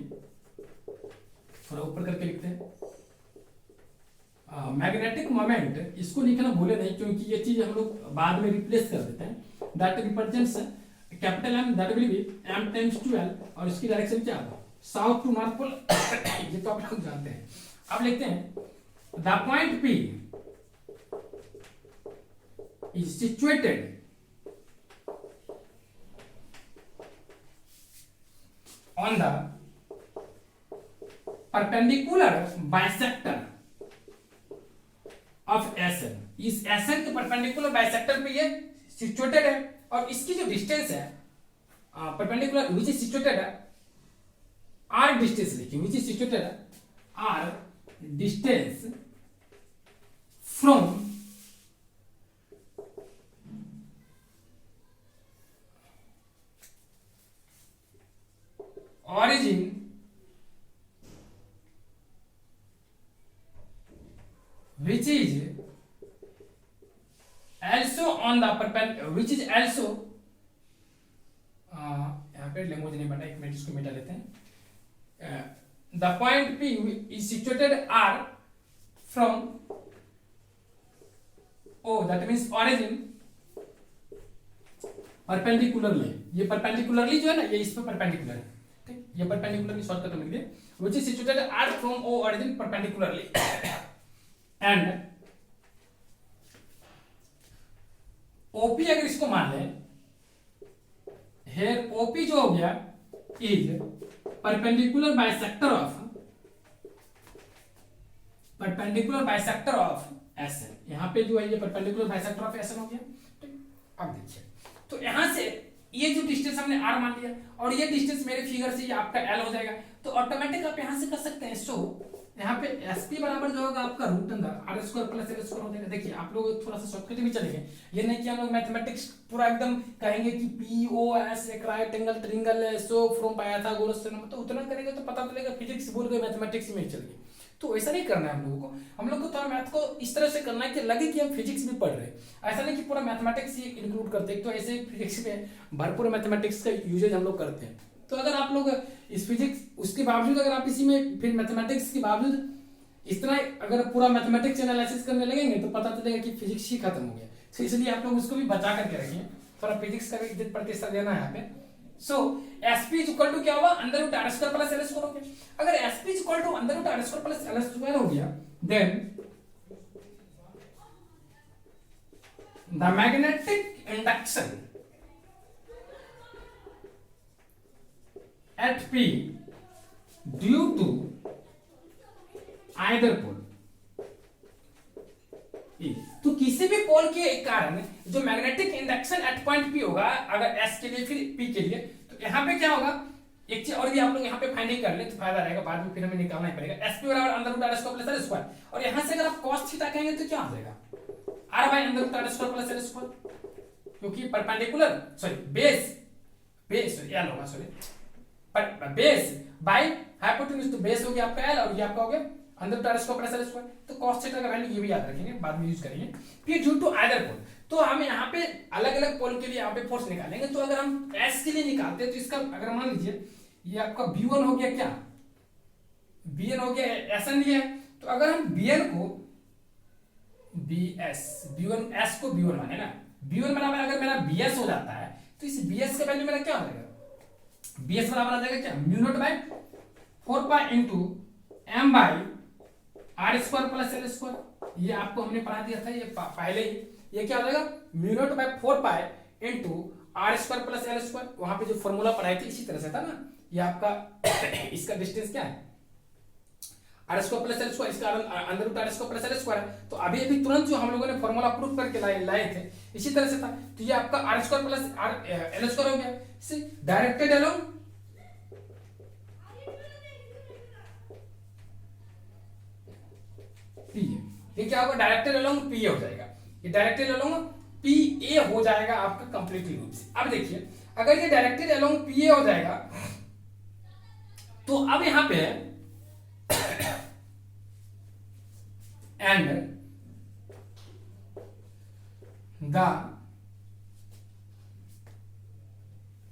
थोड़ा ऊपर करके लिखते हैं, मैग्नेटिक मोमेंट, इसको लिखना भूले नहीं क्योंकि ये चीज हम लोग बाद में रिप्लेस कर देते हैं। That represents capital M, that will be M times 12, और इसकी डायरेक्शन क्या होगा, साउथ टू नॉर्थ पोल, ये तो आप लोग जानते हैं। अब लिखते हैं the point P is situated on the perpendicular bisector of S N, इस एसएन के परपेंडिकुलर बाइसेक्टर पे ये सिचुएटेड है, और इसकी जो डिस्टेंस है परपेंडिकुलर विच इज सिचुएटेड है आर डिस्टेंस लिखिए, which is situated R distance from origin which is also on the perpendicular which is also यहाँ पे लैंग्वेज नहीं बना, एक मिनट इसको मिटा लेते हैं। The point P is situated R from O, that means origin perpendicularly, ये perpendicularly जो है ना, ये इस पे perpendicular है, ठीक, ये perpendicularly शॉर्टकट में लिख दिए, which is situated R from O origin perpendicularly and OP अगर इसको मान लें, here OP जो हो गया is perpendicular bisector of SN, यहाँ पे जो है ये perpendicular bisector of SN हो गया, ठीक। अब देखिए, तो यहां से ये जो डिस्टेंस हमने r मान लिया और ये डिस्टेंस मेरे फिगर से ये आपका l हो जाएगा, तो ऑटोमेटिक आप यहां से कर सकते हैं। सो यहाँ पे SP बराबर जो होगा आपका रूट अंदर r square plus l square हो जाएगा। देखिए आप लोग थोड़ा सा शॉर्टकट में चलेंगे, ये नहीं कि हम लोग मैथमेटिक्स पूरा एकदम कहेंगे कि POS एक राइट एंगल ट्रायंगल है, सो फ्रॉम पाइथागोरस थ्योरम, तो उतना करेंगे तो पता चलेगा फिजिक्स भूल गए मैथमेटिक्स में चल गए। तो ऐसा नहीं करना है हम लोगों को, हम लोग को थोड़ा मैथ को इस तरह से करना है कि लगे कि हम फिजिक्स भी पढ़ रहे हैं, ऐसा नहीं कि पूरा मैथमेटिक्स ही इंक्लूड करते हैं। तो ऐसे फिजिक्स में भरपूर मैथमेटिक्स का यूजेज हम लोग करते हैं। तो अगर आप लोग इस फिजिक्स उसके बावजूद अगर आप इसी में फिर मैथमेटिक्स के बावजूद इस तरह अगर पूरा मैथमेटिक्स एनालिसिस करने लगेंगे तो पता चलेगा कि फिजिक्स ही खत्म हो गया। तो इसलिए आप लोग उसको भी बचा करके रखिए, थोड़ा फिजिक्स का भी इज्जत प्रतिष्ठा देना है यहाँ पे। So SP is equal to क्या होगा, under root r square plus l square हो गया। अगर SP is equal to under root r square plus l square हो गया, then the magnetic induction at P due to either pole, तो किसी भी पोल के कारण जो magnetic induction at point P होगा, अगर S के लिए फिर P के लिए, तो यहाँ पे क्या होगा, एक चीज और भी आप लोग यहाँ पे फाइंडिंग कर ले तो फायदा रहेगा, बाद में फिर हमें निकालना ही पड़ेगा। SP बराबर under root r square plus l square, और यहाँ से अगर आप cos थीटा कहेंगे तो क्या हो जाएगा, r by under root r square plus l square, क्योंकि परपेंडिकुलर बेस l होगा, सॉरी बेस बाय हाइपोटेन्यूज, तो बेस हो गया आपका l और ये आपका हो गया अंदर root r square plus l square. तो cos थीटा का वैल्यू ये भी याद रखेंगे, बाद में यूज करेंगे। फिर ड्यू टू आइदर पोल, तो हम यहाँ पे अलग अलग पोल के लिए यहाँ पे फोर्स निकालेंगे। तो अगर हम S के लिए निकालते हैं तो इसका अगर मान लीजिए ये आपका B1 हो गया, क्या BN हो गया, SN लिया है, तो अगर हम BN को B1 S को B1 माने ना, B1 बराबर अगर मेरा BS हो जाता है तो इस BS का वैल्यू मेरा क्या हो जाएगा, BS बराबर आ जाएगा क्या, mu not by 4 pi into m by r square plus l square. ये आपको हमने पढ़ा दिया था ये पहले ही, ये क्या हो जाएगा mu not by 4 pi into r square plus l square. वहां पे जो फॉर्मूला पढ़ाई थी इसी तरह से था ना, ये आपका इसका डिस्टेंस क्या है r square plus l square, इसका under root r square plus l square है। तो अभी अभी तुरंत जो हम लोगों ने फॉर्मूला प्रूव करके लाए थे इसी तरह से था, तो ये आपका r square plus l square हो गया। इसे डायरेक्टेड अलोंग P, ये क्या होगा, डायरेक्टेड अलोंग P हो जाएगा, ये डायरेक्टेड अलोंग PA हो जाएगा आपका कंप्लीटली रूप से। अब देखिए अगर ये डायरेक्टेड अलोंग PA हो जाएगा तो अब यहां पे एंड द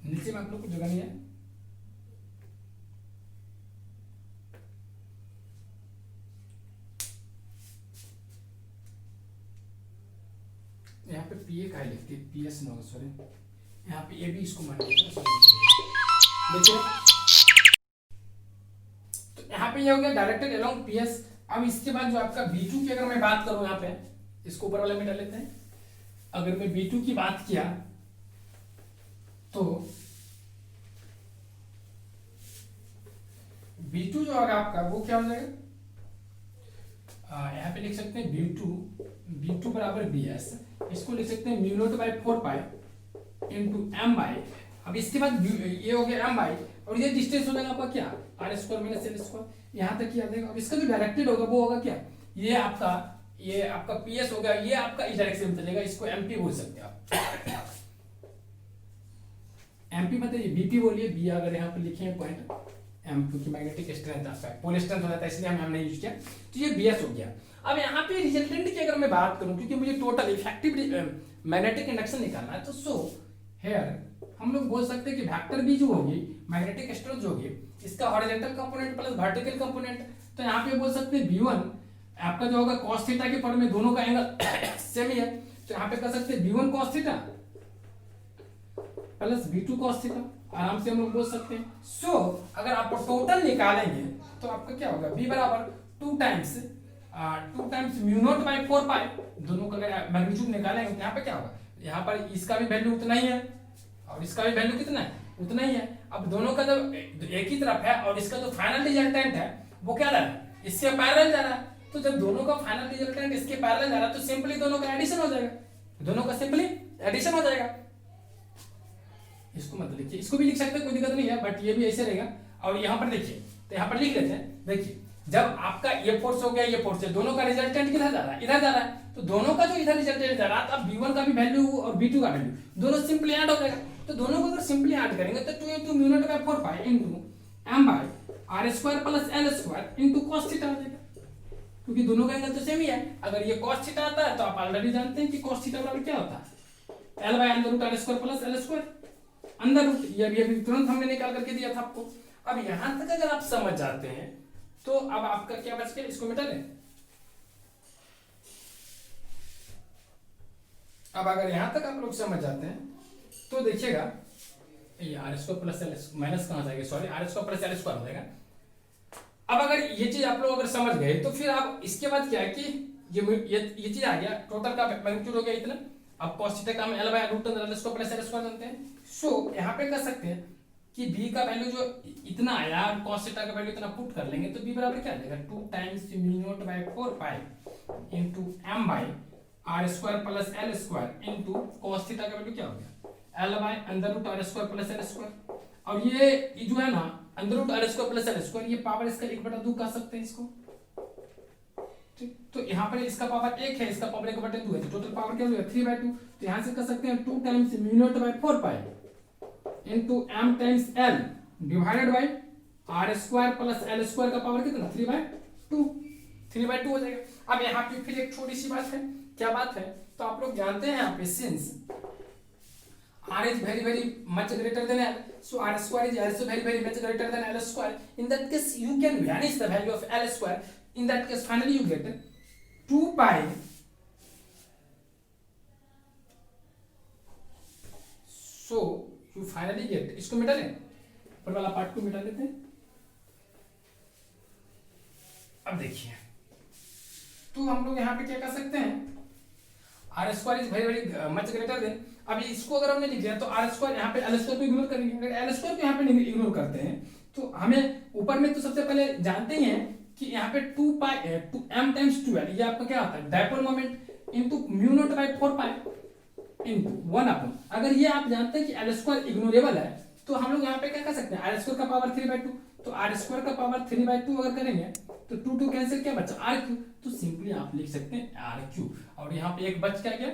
नीचे में आप लोग को जगह नहीं है, यहाँ पे PA का लिखते हैं, PS ना हो, सॉरी यहाँ पे AB इसको मान लेते हैं। देखिए तो यहाँ पे ये हो गया डायरेक्टेड अलोंग PS। अब इसके बाद जो आपका B2 की अगर मैं बात करूं, यहाँ पे इसको ऊपर वाले में डाल लेते हैं। अगर मैं B2 की बात किया तो B2 जो होगा आपका वो क्या हो जाएगा, यहाँ पे लिख सकते हैं B2 बराबर BS, इसको लिख सकते हैं mu not by 4 pi into M by, अब इसके बाद ये हो गया एम बाई, और ये डिस्टेंस हो जाएगा आपका क्या R square minus L square, यहाँ तक किया जाएगा। अब इसका जो डायरेक्टेड होगा वो होगा क्या, ये आपका PS हो गया, ये आपका इस डायरेक्शन में चलेगा, इसको MP बोल सकते हैं आप। MP मतलब ये BP बोलिए, B अगर यहाँ पर लिखे हैं पॉइंट, M क्योंकि मैग्नेटिक स्ट्रेंथ आता है, पोल स्ट्रेंथ हो जाता है, इसलिए हमने यूज किया, तो ये BS हो गया। अब यहाँ पे रिजल्टेंट की अगर मैं बात करूं, क्योंकि मुझे टोटल इफेक्टिव मैग्नेटिक इंडक्शन निकालना है, तो सो हेयर हम लोग बोल सकते हैं कि वेक्टर B जो होगी मैग्नेटिक स्ट्रेंथ जो होगी, इसका horizontal component plus vertical component, तो यहाँ पे बोल सकते हैं B1 आपका जो होगा cos थीटा के फॉर्म में, दोनों का एंगल सेम ही है, तो यहाँ पे कर सकते हैं B1 cos theta plus B2 cos theta, आराम से हम लोग बोल सकते हैं। सो अगर आप टोटल निकालेंगे तो आपका क्या होगा, B बराबर 2 टाइम्स म्यू नॉट बाई 4 पाई, दोनों का अगर मैग्नीट्यूड निकालेंगे तो यहाँ पे क्या होगा, यहाँ पर इसका भी वैल्यू उतना ही है और इसका भी वैल्यू कितना है, उतना ही है। अब दोनों का जब एक ही तरफ है और इसका जो फाइनल रिजल्टेंट है वो क्या जा रहा है, इससे पैरेलल जा रहा है, तो जब दोनों का फाइनल रिजल्टेंट इसके पैरेलल जा रहा है तो सिंपली दोनों का एडिशन हो जाएगा, दोनों का सिंपली एडिशन हो जाएगा। इसको मत लिखिए, इसको भी लिख सकते हैं, कोई दिक्कत नहीं है, बट ये भी ऐसे रहेगा। और यहाँ पर देखिए, तो यहाँ पर लिख लेते हैं, देखिए जब आपका ये फोर्स हो गया, ये फोर्स है, दोनों का रिजल्टेंट किधर जा रहा है, इधर जा रहा है, तो दोनों का जो इधर रिजल्टेंट जा रहा है, अब B1 का भी वैल्यू और B2 का वैल्यू दोनों सिंपली ऐड हो जाएगा, तो दोनों को अगर सिंपली ऐड करेंगे तो 2 into mu not by 4 pi into M by R square plus L square into cos theta आ जाएगा, क्योंकि दोनों का एंगल तो सेम ही है। अगर ये cos थीटा आता है तो आप ऑलरेडी जानते हैं कि cos थीटा बराबर क्या होता है, L by under root R square plus L square under root, ये भी तुरंत हमने निकाल करके दिया था आपको। अब यहां तक अगर आप समझ जाते हैं तो अब आपका क्या बच गया, इसको मिटा दें। अब अगर यहां तक आप लोग समझ जाते हैं तो देखिएगा, ये R square plus L minus कहां जाएगा, sorry R square plus L square हो जाएगा। अब अगर ये चीज आप लोग अगर समझ गए तो फिर आप इसके बाद क्या है कि ये चीज आ गया, टोटल का मैग्नीट्यूड हो गया इतना। अब cos थीटा का हम L by root under L square plus L square जानते हैं। सो यहाँ पे कर सकते हैं कि B का वैल्यू जो इतना आया, cos थीटा का वैल्यू इतना पुट कर लेंगे तो B बराबर क्या आ जाएगा, 2 times mu not by 4 pi into M by R square plus L square into cos theta का वैल्यू क्या हो गया, L by under root R square plus L square. और ये जो है ना under root R square plus L square, ये पावर इसका 1/2 कह सकते हैं इसको, ठीक। तो यहाँ पर इसका पावर 1 है, इसका पावर 1/2 है, तो टोटल पावर क्या हो जाएगा 3/2। तो यहाँ से कर सकते हैं 2 times mu not by 4 pi into M times L divided by R square plus L square का पावर कितना 3/2 हो जाएगा। अब यहाँ पे फिर एक छोटी सी बात है, क्या बात है, तो आप लोग जानते हैं यहाँ पे since R is very very much greater than L, so R square is also very very much greater than L square. In that case, you can vanish the value of L square. In that case, finally you get 2 pi. So you finally get, इसको मिटा लें, ऊपर वाला part को मिटा लेते हैं। अब देखिए, तो हम लोग यहाँ पे क्या कर सकते हैं, R square is very very much greater than. अब इसको अगर हमने लिख दिया तो आर स्क्वायर यहाँ पे एल स्क्वायर को इग्नोर करेंगे। अगर एल स्क्वायर को यहाँ पे इग्नोर करते हैं तो हमें ऊपर में तो सबसे पहले जानते ही हैं कि यहाँ पे 2 पाई m टाइम्स 2l, ये आपका क्या होता है dipole moment into mu not by 4 pi into 1 upon, अगर ये आप जानते हैं कि एल स्क्वायर इग्नोरेबल है तो हम लोग यहाँ पे क्या कर सकते हैं, आर स्क्वायर का पावर 3/2, तो आर स्क्वायर का पावर 3/2 अगर करेंगे तो 2 कैंसिल, क्या बचा आर क्यू, तो सिंपली आप लिख सकते हैं आर क्यू। और यहाँ पे एक बच क्या गया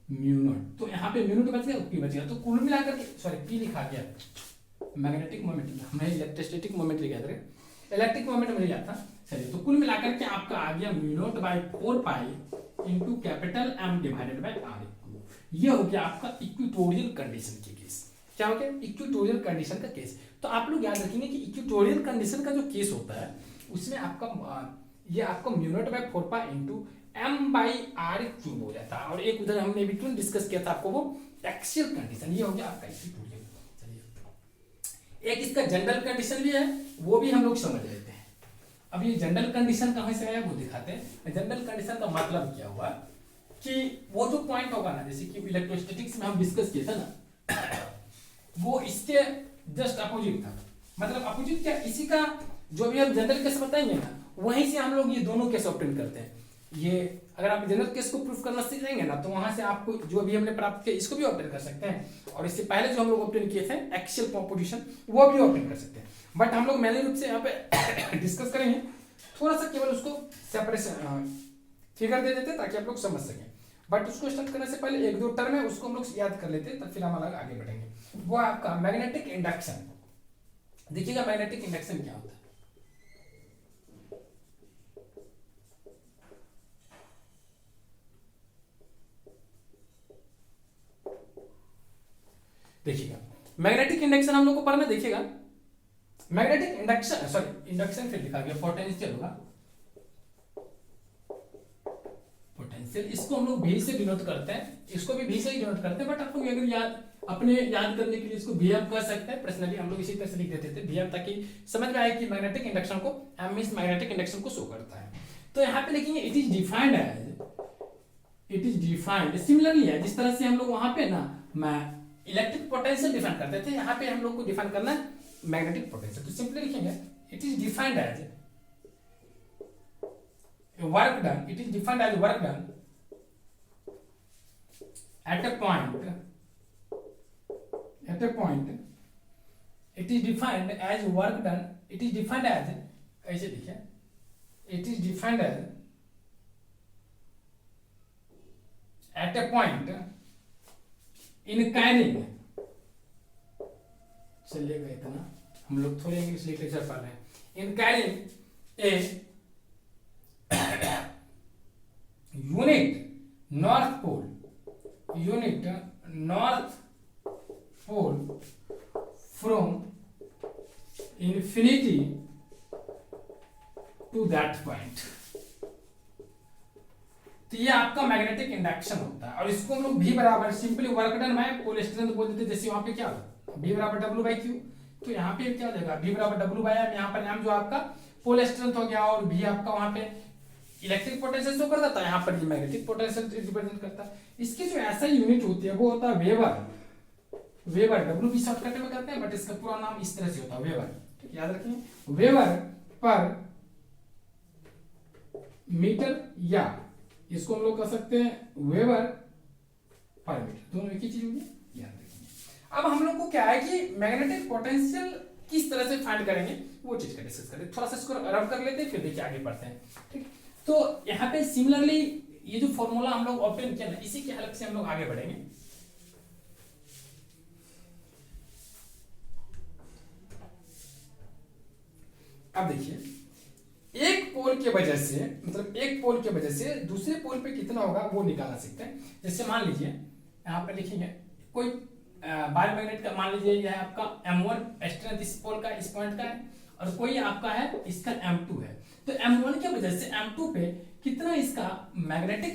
म्यू नॉट, तो यहाँ पे म्यू नॉट बच गया, पी बच गया, तो कुल मिलाकर के सॉरी पी लिखा गया मैग्नेटिक मोमेंट, हमें इलेक्ट्रोस्टैटिक मोमेंट लिखा था, इलेक्ट्रिक मोमेंट में लिया था। चलिए, तो कुल मिलाकर के आपका आ गया mu not by 4 pi into capital M divided by R cube. ये हो गया आपका इक्वेटोरियल कंडीशन के केस। क्या हो गया, इक्वेटोरियल कंडीशन का केस। तो आप लोग याद रखेंगे कि इक्वेटोरियल कंडीशन का जो केस होता है उसमें आपका ये आपका mu not by 4 pi into M by R cube हो जाता है। और एक उधर हमने भी क्यों डिस्कस किया था आपको, वो एक्सियल कंडीशन, ये हो गया आपका इक्वेटोरियल। चलिए, एक इसका जनरल कंडीशन भी है, वो भी हम लोग समझ लेते हैं। अब ये जनरल कंडीशन कहाँ से आया वो दिखाते हैं। जनरल कंडीशन का मतलब क्या हुआ कि वो जो पॉइंट होगा ना, जैसे कि इलेक्ट्रोस्टैटिक्स में हम डिस्कस किया था ना, वो इसके जस्ट अपोजिट था। मतलब अपोजिट क्या, इसी का जो भी हम जनरल केस बताएंगे ना, वहीं से हम लोग ये दोनों केस ऑब्टेन करते हैं। ये अगर आप जनरल केस को प्रूफ करना सीख जाएंगे ना तो वहां से आपको जो अभी हमने प्राप्त किया इसको भी ऑब्टेन कर सकते हैं, और इससे पहले जो हम लोग ऑब्टेन किए थे एक्सियल प्रोपोजिशन वो भी ऑब्टेन कर सकते हैं। बट हम लोग मेनली रूप से यहाँ पे डिस्कस करेंगे, थोड़ा सा केवल उसको सेपरेशन फिगर दे देते ताकि आप लोग समझ सकें। बट उसको स्टार्ट करने से पहले एक दो टर्म है उसको हम लोग याद कर लेते हैं, तब फिर हम अलग आगे बढ़ेंगे। वो आपका मैग्नेटिक इंडक्शन। देखिएगा मैग्नेटिक इंडक्शन क्या होता है। देखिएगा मैग्नेटिक इंडक्शन हम लोग को पढ़ना, देखिएगा मैग्नेटिक इंडक्शन, सॉरी इंडक्शन फिर लिखा गया, पोटेंशियल होगा पोटेंशियल, इसको हम लोग भी से डिनोट करते हैं, इसको भी भी से ही डिनोट करते हैं। बट आप लोग अगर याद करने के लिए इसको भी कह सकते हैं। पर्सनली हम लोग इसी तरह से लिख देते थे भी, ताकि समझ में आए कि मैग्नेटिक इंडक्शन को एम मींस मैग्नेटिक इंडक्शन को शो करता है। तो यहाँ पे लिखेंगे it is defined as, it is defined similarly है जिस तरह से हम लोग वहां पे ना मैं इलेक्ट्रिक पोटेंशियल डिफाइन करते थे, यहाँ पे हम लोग को डिफाइन करना है मैग्नेटिक पोटेंशियल। तो सिंपली लिखेंगे it is defined as work done, it is defined as work done at a point, it is defined as work done, it is defined as, ऐसे लिखे, it is defined as at a point in carrying, चलिएगा इतना, हम लोग थोड़े English literature पढ़ रहे हैं, in carrying a unit north pole from infinity to that point। तो ये आपका मैग्नेटिक इंडक्शन होता है, और इसको हम लोग भी बराबर simply work done by pole strength बोल देते। जैसे वहां पे क्या होगा भी बराबर डब्ल्यू बाई क्यू, तो यहाँ पे क्या हो जाएगा भी बराबर डब्ल्यू बाई एम, यहाँ पर एम जो आपका पोल स्ट्रेंथ हो गया, और भी आपका वहां पे इलेक्ट्रिक पोटेंशियल शो करता था, यहाँ पर मैग्नेटिक पोटेंशियल रिप्रेजेंट करता है। इसकी जो ऐसा यूनिट होती है वो होता है वेबर, डब्ल्यू भी शॉर्टकट में करते हैं, बट इसका पूरा नाम इस तरह से होता है वेबर, याद रखें वेबर पर मीटर, या इसको हम लोग कह सकते हैं वेबर पर मीटर, दोनों एक ही चीज होगी, याद रखेंगे। अब हम लोग को क्या है कि मैग्नेटिक पोटेंशियल किस तरह से फाइंड करेंगे वो चीज का डिस्कस करें, थोड़ा सा इसको रब कर लेते हैं फिर देखिए आगे बढ़ते हैं। ठीक, तो यहाँ पे सिमिलरली ये जो फॉर्मूला हम लोग ऑब्टेन किया ना, इसी की हेल्प से हम लोग आगे बढ़ेंगे। अब देखिए एक पोल के वजह से, मतलब एक पोल के वजह से दूसरे पोल पे कितना होगा वो निकालना सीखते हैं। जैसे मान लीजिए यहाँ पे लिखेंगे कोई बायोमैग्नेट का, मान लीजिए यह आपका M1 स्ट्रेंथ इस पोल का, इस पॉइंट का है, और कोई आपका है इसका M2 है। तो M1 के वजह से M2 पे कितना इसका मैग्नेटिक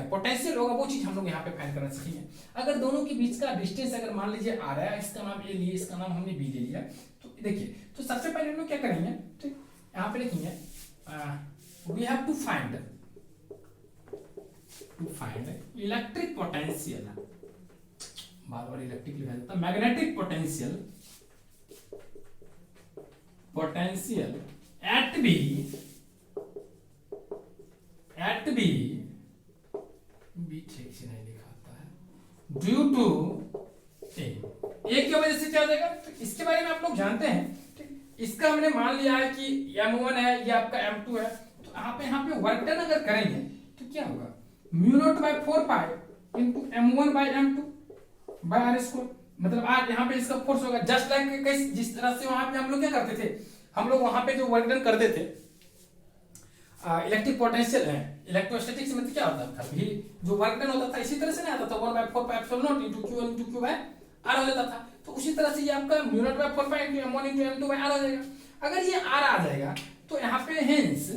पोटेंशियल होगा वो चीज हम लोग यहाँ पे फाइंड करना सीखेंगे। अगर दोनों के बीच का डिस्टेंस अगर मान लीजिए आ रहा है, इसका नाम ए लिए, इसका नाम हमने बी ले लिया, तो देखिए तो सबसे पहले हम लोग क्या करेंगे, ठीक यहाँ पे लिखेंगे we have to find electric potential, बार बार इलेक्ट्रिक लिखा जाता है, मैग्नेटिक पोटेंशियल एट बी ठीक से नहीं लिखाता है, ड्यू टू ए की वजह से क्या हो जाएगा, तो इसके बारे में आप लोग जानते हैं। ठीक, इसका हमने मान लिया है कि M1 है, ये आपका M2 है, तो आप यहाँ पे वर्क डन अगर करेंगे तो क्या होगा mu not by 4 pi into M1 by M2 by R square, मतलब आज यहाँ पे इसका फोर्स होगा जस्ट लाइक जिस तरह से वहां पे हम लोग क्या करते थे, हम लोग वहां पे जो वर्क डन करते थे इलेक्ट्रिक पोटेंशियल है, इलेक्ट्रोस्टैटिक्स में क्या होता था भी जो वर्क डन होता था इसी तरह से नहीं आता था, 1/4 pi epsilon naught into q into q by r हो जाता था। तो उसी तरह से ये आपका mu not by 4 pi into m1 into m2 by r हो जाएगा। अगर ये r आ जाएगा तो यहाँ पे हेंस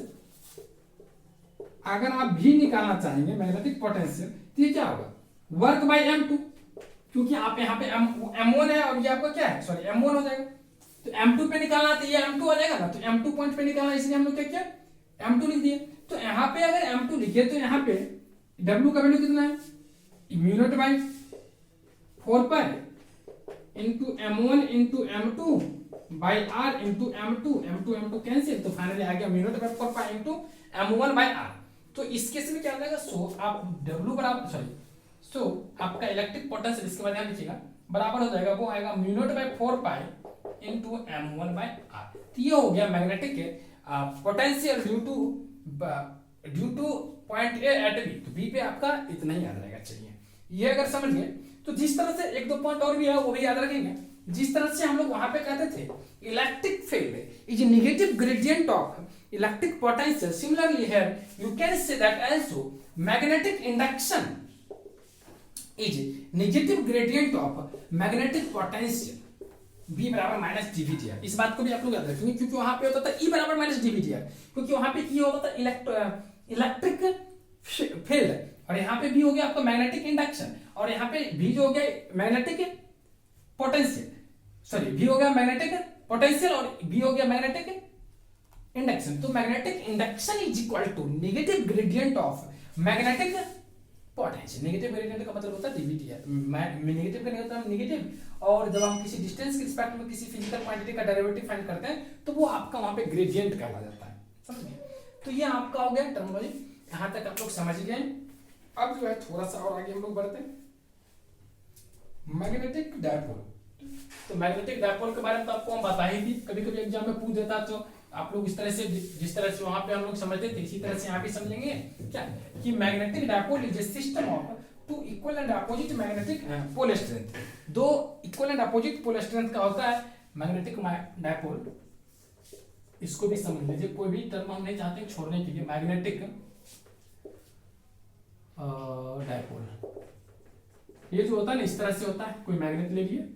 अगर आप भी निकालना चाहेंगे मैग्नेटिक पोटेंशियल तो ये क्या होगा वर्क बाय m2, क्योंकि आप यहाँ पे m1 है और ये आपका क्या है सॉरी m1 हो जाएगा, तो m2 पे निकालना तो ये m2 हो जाएगा ना, तो m2 पॉइंट पे निकालना, इसलिए हम लोग क्या किया m2 लिख दिए। तो यहाँ पे अगर m2 लिखे तो यहाँ पे w का वैल्यू कितना है mu not by 4 pi into m1 into m2 by r into m2 cancel, तो फाइनली आ गया mu not by 4 pi into m1 by r। तो इस केस में क्या आ जाएगा, सो आप W बराबर सो आपका इलेक्ट्रिक पोटेंशियल इसके बाद ध्यान रखिएगा बराबर हो जाएगा, वो आएगा mu not by 4 pi into m1 by r। तो ये हो गया magnetic potential due to point A at B. तो बी पे आपका इतना ही याद रहेगा। चलिए ये अगर समझ गए तो जिस तरह से एक दो पॉइंट और भी है वो भी याद रखेंगे। जिस तरह से हम लोग वहां पे कहते थे electric field is negative gradient of electric potential, similarly here you can say that also magnetic induction is negative gradient of magnetic potential V बराबर माइनस dVdr। इस बात को भी आप लोग याद रखेंगे क्योंकि वहां पे होता था E बराबर माइनस dVdr, क्योंकि वहां पे E होता था इलेक्ट्रिक फील्ड और यहाँ पे भी हो गया आपका मैग्नेटिक इंडक्शन और यहाँ पे भी जो हो गया मैग्नेटिक पोटेंशियल, सॉरी भी हो गया मैग्नेटिक पोटेंशियल और भी हो गया मैग्नेटिक इंडक्शन। तो magnetic induction is equal to negative gradient of magnetic potential. Negative gradient का मतलब होता है dVdr, नेगेटिव का होता है नेगेटिव, और जब हम किसी डिस्टेंस के रिस्पेक्ट में किसी फिजिकल क्वांटिटी का डेरिवेटिव फाइंड करते हैं तो वो आपका वहां पे ग्रेडियंट कहला जाता है। समझ गए? तो ये आपका हो गया टर्मिनोलॉजी, यहां तक आप लोग समझ गए। अब जो है थोड़ा सा और आगे हम लोग बढ़ते हैं मैग्नेटिक डायपोल। तो मैग्नेटिक डायपोल के बारे में तो आपको हम बता ही थी, कभी कभी एग्जाम में पूछ देता तो आप लोग इस तरह से जिस तरह से वहां पे हम लोग समझते थे इसी तरह से यहाँ भी समझेंगे क्या कि magnetic dipole is a system of two equal and opposite magnetic pole strength. दो equal and opposite pole strength का होता है मैग्नेटिक डायपोल। इसको भी समझ लीजिए, कोई भी टर्म हम नहीं चाहते छोड़ने के लिए। मैग्नेटिक डायपोल ये जो होता है ना इस तरह से होता है, कोई मैग्नेट ले लिए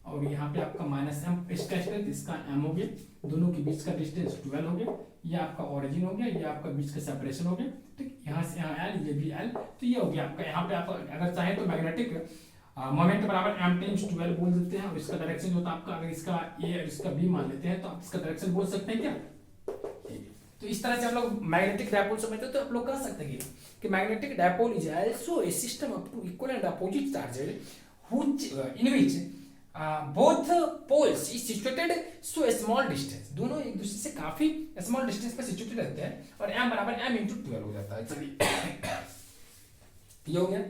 और यहाँ पे आपका माइनस एम इसका स्ट्रेंथ इसका एम हो गया, दोनों के बीच का डिस्टेंस 12 हो गया, ये आपका ओरिजिन हो गया, ये आपका बीच का सेपरेशन हो गया, ठीक। यहाँ से यहाँ एल, ये भी एल, तो ये हो गया आपका। यहाँ पे आप अगर चाहे तो मैग्नेटिक मोमेंट बराबर m टाइम्स 12 बोल देते हैं और इसका डायरेक्शन होता है आपका, अगर इसका ए और इसका बी मान लेते हैं तो आप इसका डायरेक्शन बोल सकते हैं क्या। तो इस तरह से आप लोग मैग्नेटिक डायपोल समझते हो तो आप लोग कह सकते हैं कि magnetic dipole is also a system of two equal and opposite charges in which both poles is situated so a small distance. दोनों एक दूसरे से काफी स्मॉल डिस्टेंस पर सिचुएटेड रहते हैं और m बराबर m into 12 हो जाता है। चलिए ये हो गया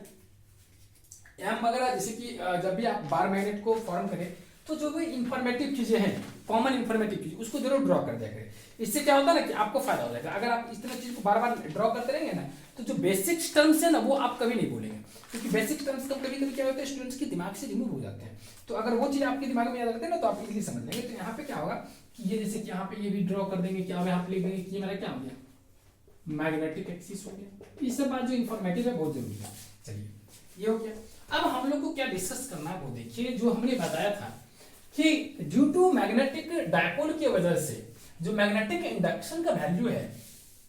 m वगैरह, जैसे कि जब भी आप बार मैग्नेट को फॉर्म करें तो जो भी इंफॉर्मेटिव चीजें हैं, कॉमन इंफॉर्मेटिव चीज, उसको जरूर ड्रॉ कर दिया करें। इससे क्या होता है ना कि आपको फायदा हो जाएगा। अगर आप इस तरह चीज को बार बार ड्रॉ करते रहेंगे ना तो जो बेसिक टर्म्स है ना वो आप कभी नहीं भूलेंगे, क्योंकि बेसिक टर्म्स कभी कभी क्या होता है स्टूडेंट्स के दिमाग से रिमूव हो जाते हैं। तो अगर वो चीज आपके दिमाग में याद रखते हैं ना तो आप इजीली समझ लेंगे। तो यहाँ पे क्या होगा कि ये जैसे कि यहाँ पे ये भी ड्रॉ कर देंगे, क्या यहाँ पे लिख देंगे कि ये मेरा क्या हो गया मैग्नेटिक एक्सिस हो गया। ये सब बात जो इंफॉर्मेटिव है बहुत जरूरी है। चलिए ये हो गया। अब हम लोग को क्या डिस्कस करना है वो देखिए, जो हमने बताया था कि ड्यू टू मैग्नेटिक डायपोल की वजह से जो मैग्नेटिक इंडक्शन का वैल्यू है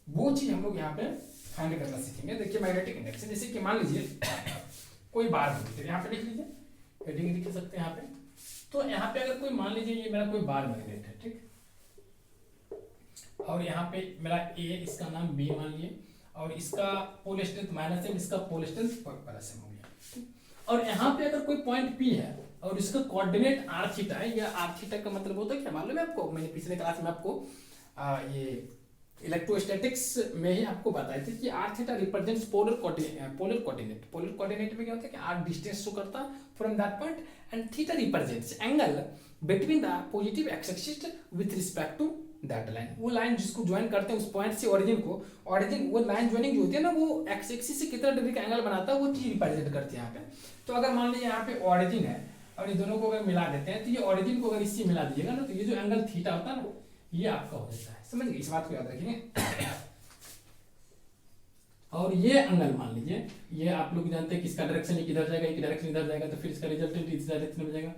वो चीज हम लोग यहाँ पे फाइंड करना सीखेंगे। देखिए मैग्नेटिक इंडक्शन, जैसे कि मान लीजिए कोई बार होती है, यहाँ पे लिख लीजिए, हेडिंग लिख सकते हैं यहाँ पे। तो यहाँ पे अगर कोई मान लीजिए ये मेरा कोई बार मैग्नेट है, ठीक, और यहाँ पे मेरा ए, इसका नाम बी मान लिए, और इसका पोल स्ट्रेंथ माइनस एम, इसका पोल स्ट्रेंथ प्लस एम हो गया। और यहाँ पे अगर कोई पॉइंट पी है और इसका कोऑर्डिनेट आर थीटा है, या आर थीटा का मतलब होता है क्या मालूम है आपको, मैंने पिछले क्लास में आपको ये इलेक्ट्रोस्टैटिक्स में ही आपको बताया था कि R theta represents polar coordinate. Polar coordinate में क्या होता है कि आर डिस्टेंस शो करता है from that point and theta represents angle between the positive X axis with respect to that line. वो लाइन जिसको ज्वाइन करते हैं उस पॉइंट से ओरिजिन को, ओरिजिन वो लाइन ज्वाइनिंग जो होती है ना वो एक्स एक्सिस से कितना डिग्री का एंगल बनाता है वो चीज रिप्रेजेंट करती है यहाँ पे। तो अगर मान लीजिए यहाँ पे ओरिजिन है और ये दोनों को अगर मिला देते हैं तो ये ओरिजिन को अगर इससे मिला दीजिएगा ना तो ये जो एंगल थीटा होता है ना ये आपका हो जाता है। समझ गए, इस बात को याद रखेंगे। और ये एंगल मान लीजिए, ये आप लोग जानते हैं कि इसका डायरेक्शन एक इधर जाएगा, एक डायरेक्शन इधर जाएगा, तो फिर इसका रिजल्टेंट इस डायरेक्शन में जाएगा।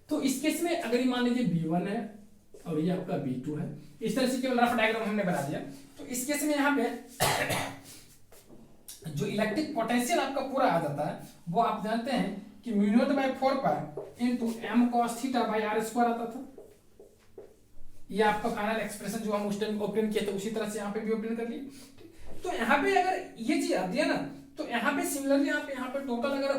तो इस केस में अगर ये मान लीजिए B1 है और ये आपका B2 है, इस तरह से केवल रफ डायग्राम हमने बना दिया। तो इस केस में यहाँ पे जो इलेक्ट्रिक पोटेंशियल आपका पूरा आ जाता है वो आप जानते हैं कि mu not by 4 pi into m cos theta by r square आता था। ये आपका फाइनल एक्सप्रेशन जो हम उस टाइम ओपन किए थे उसी तरह से यहाँ पे भी ओपन कर लिए। तो यहाँ पे अगर ये चीज आती है ना तो यहाँ पे सिमिलरली आप यहाँ पे टोटल अगर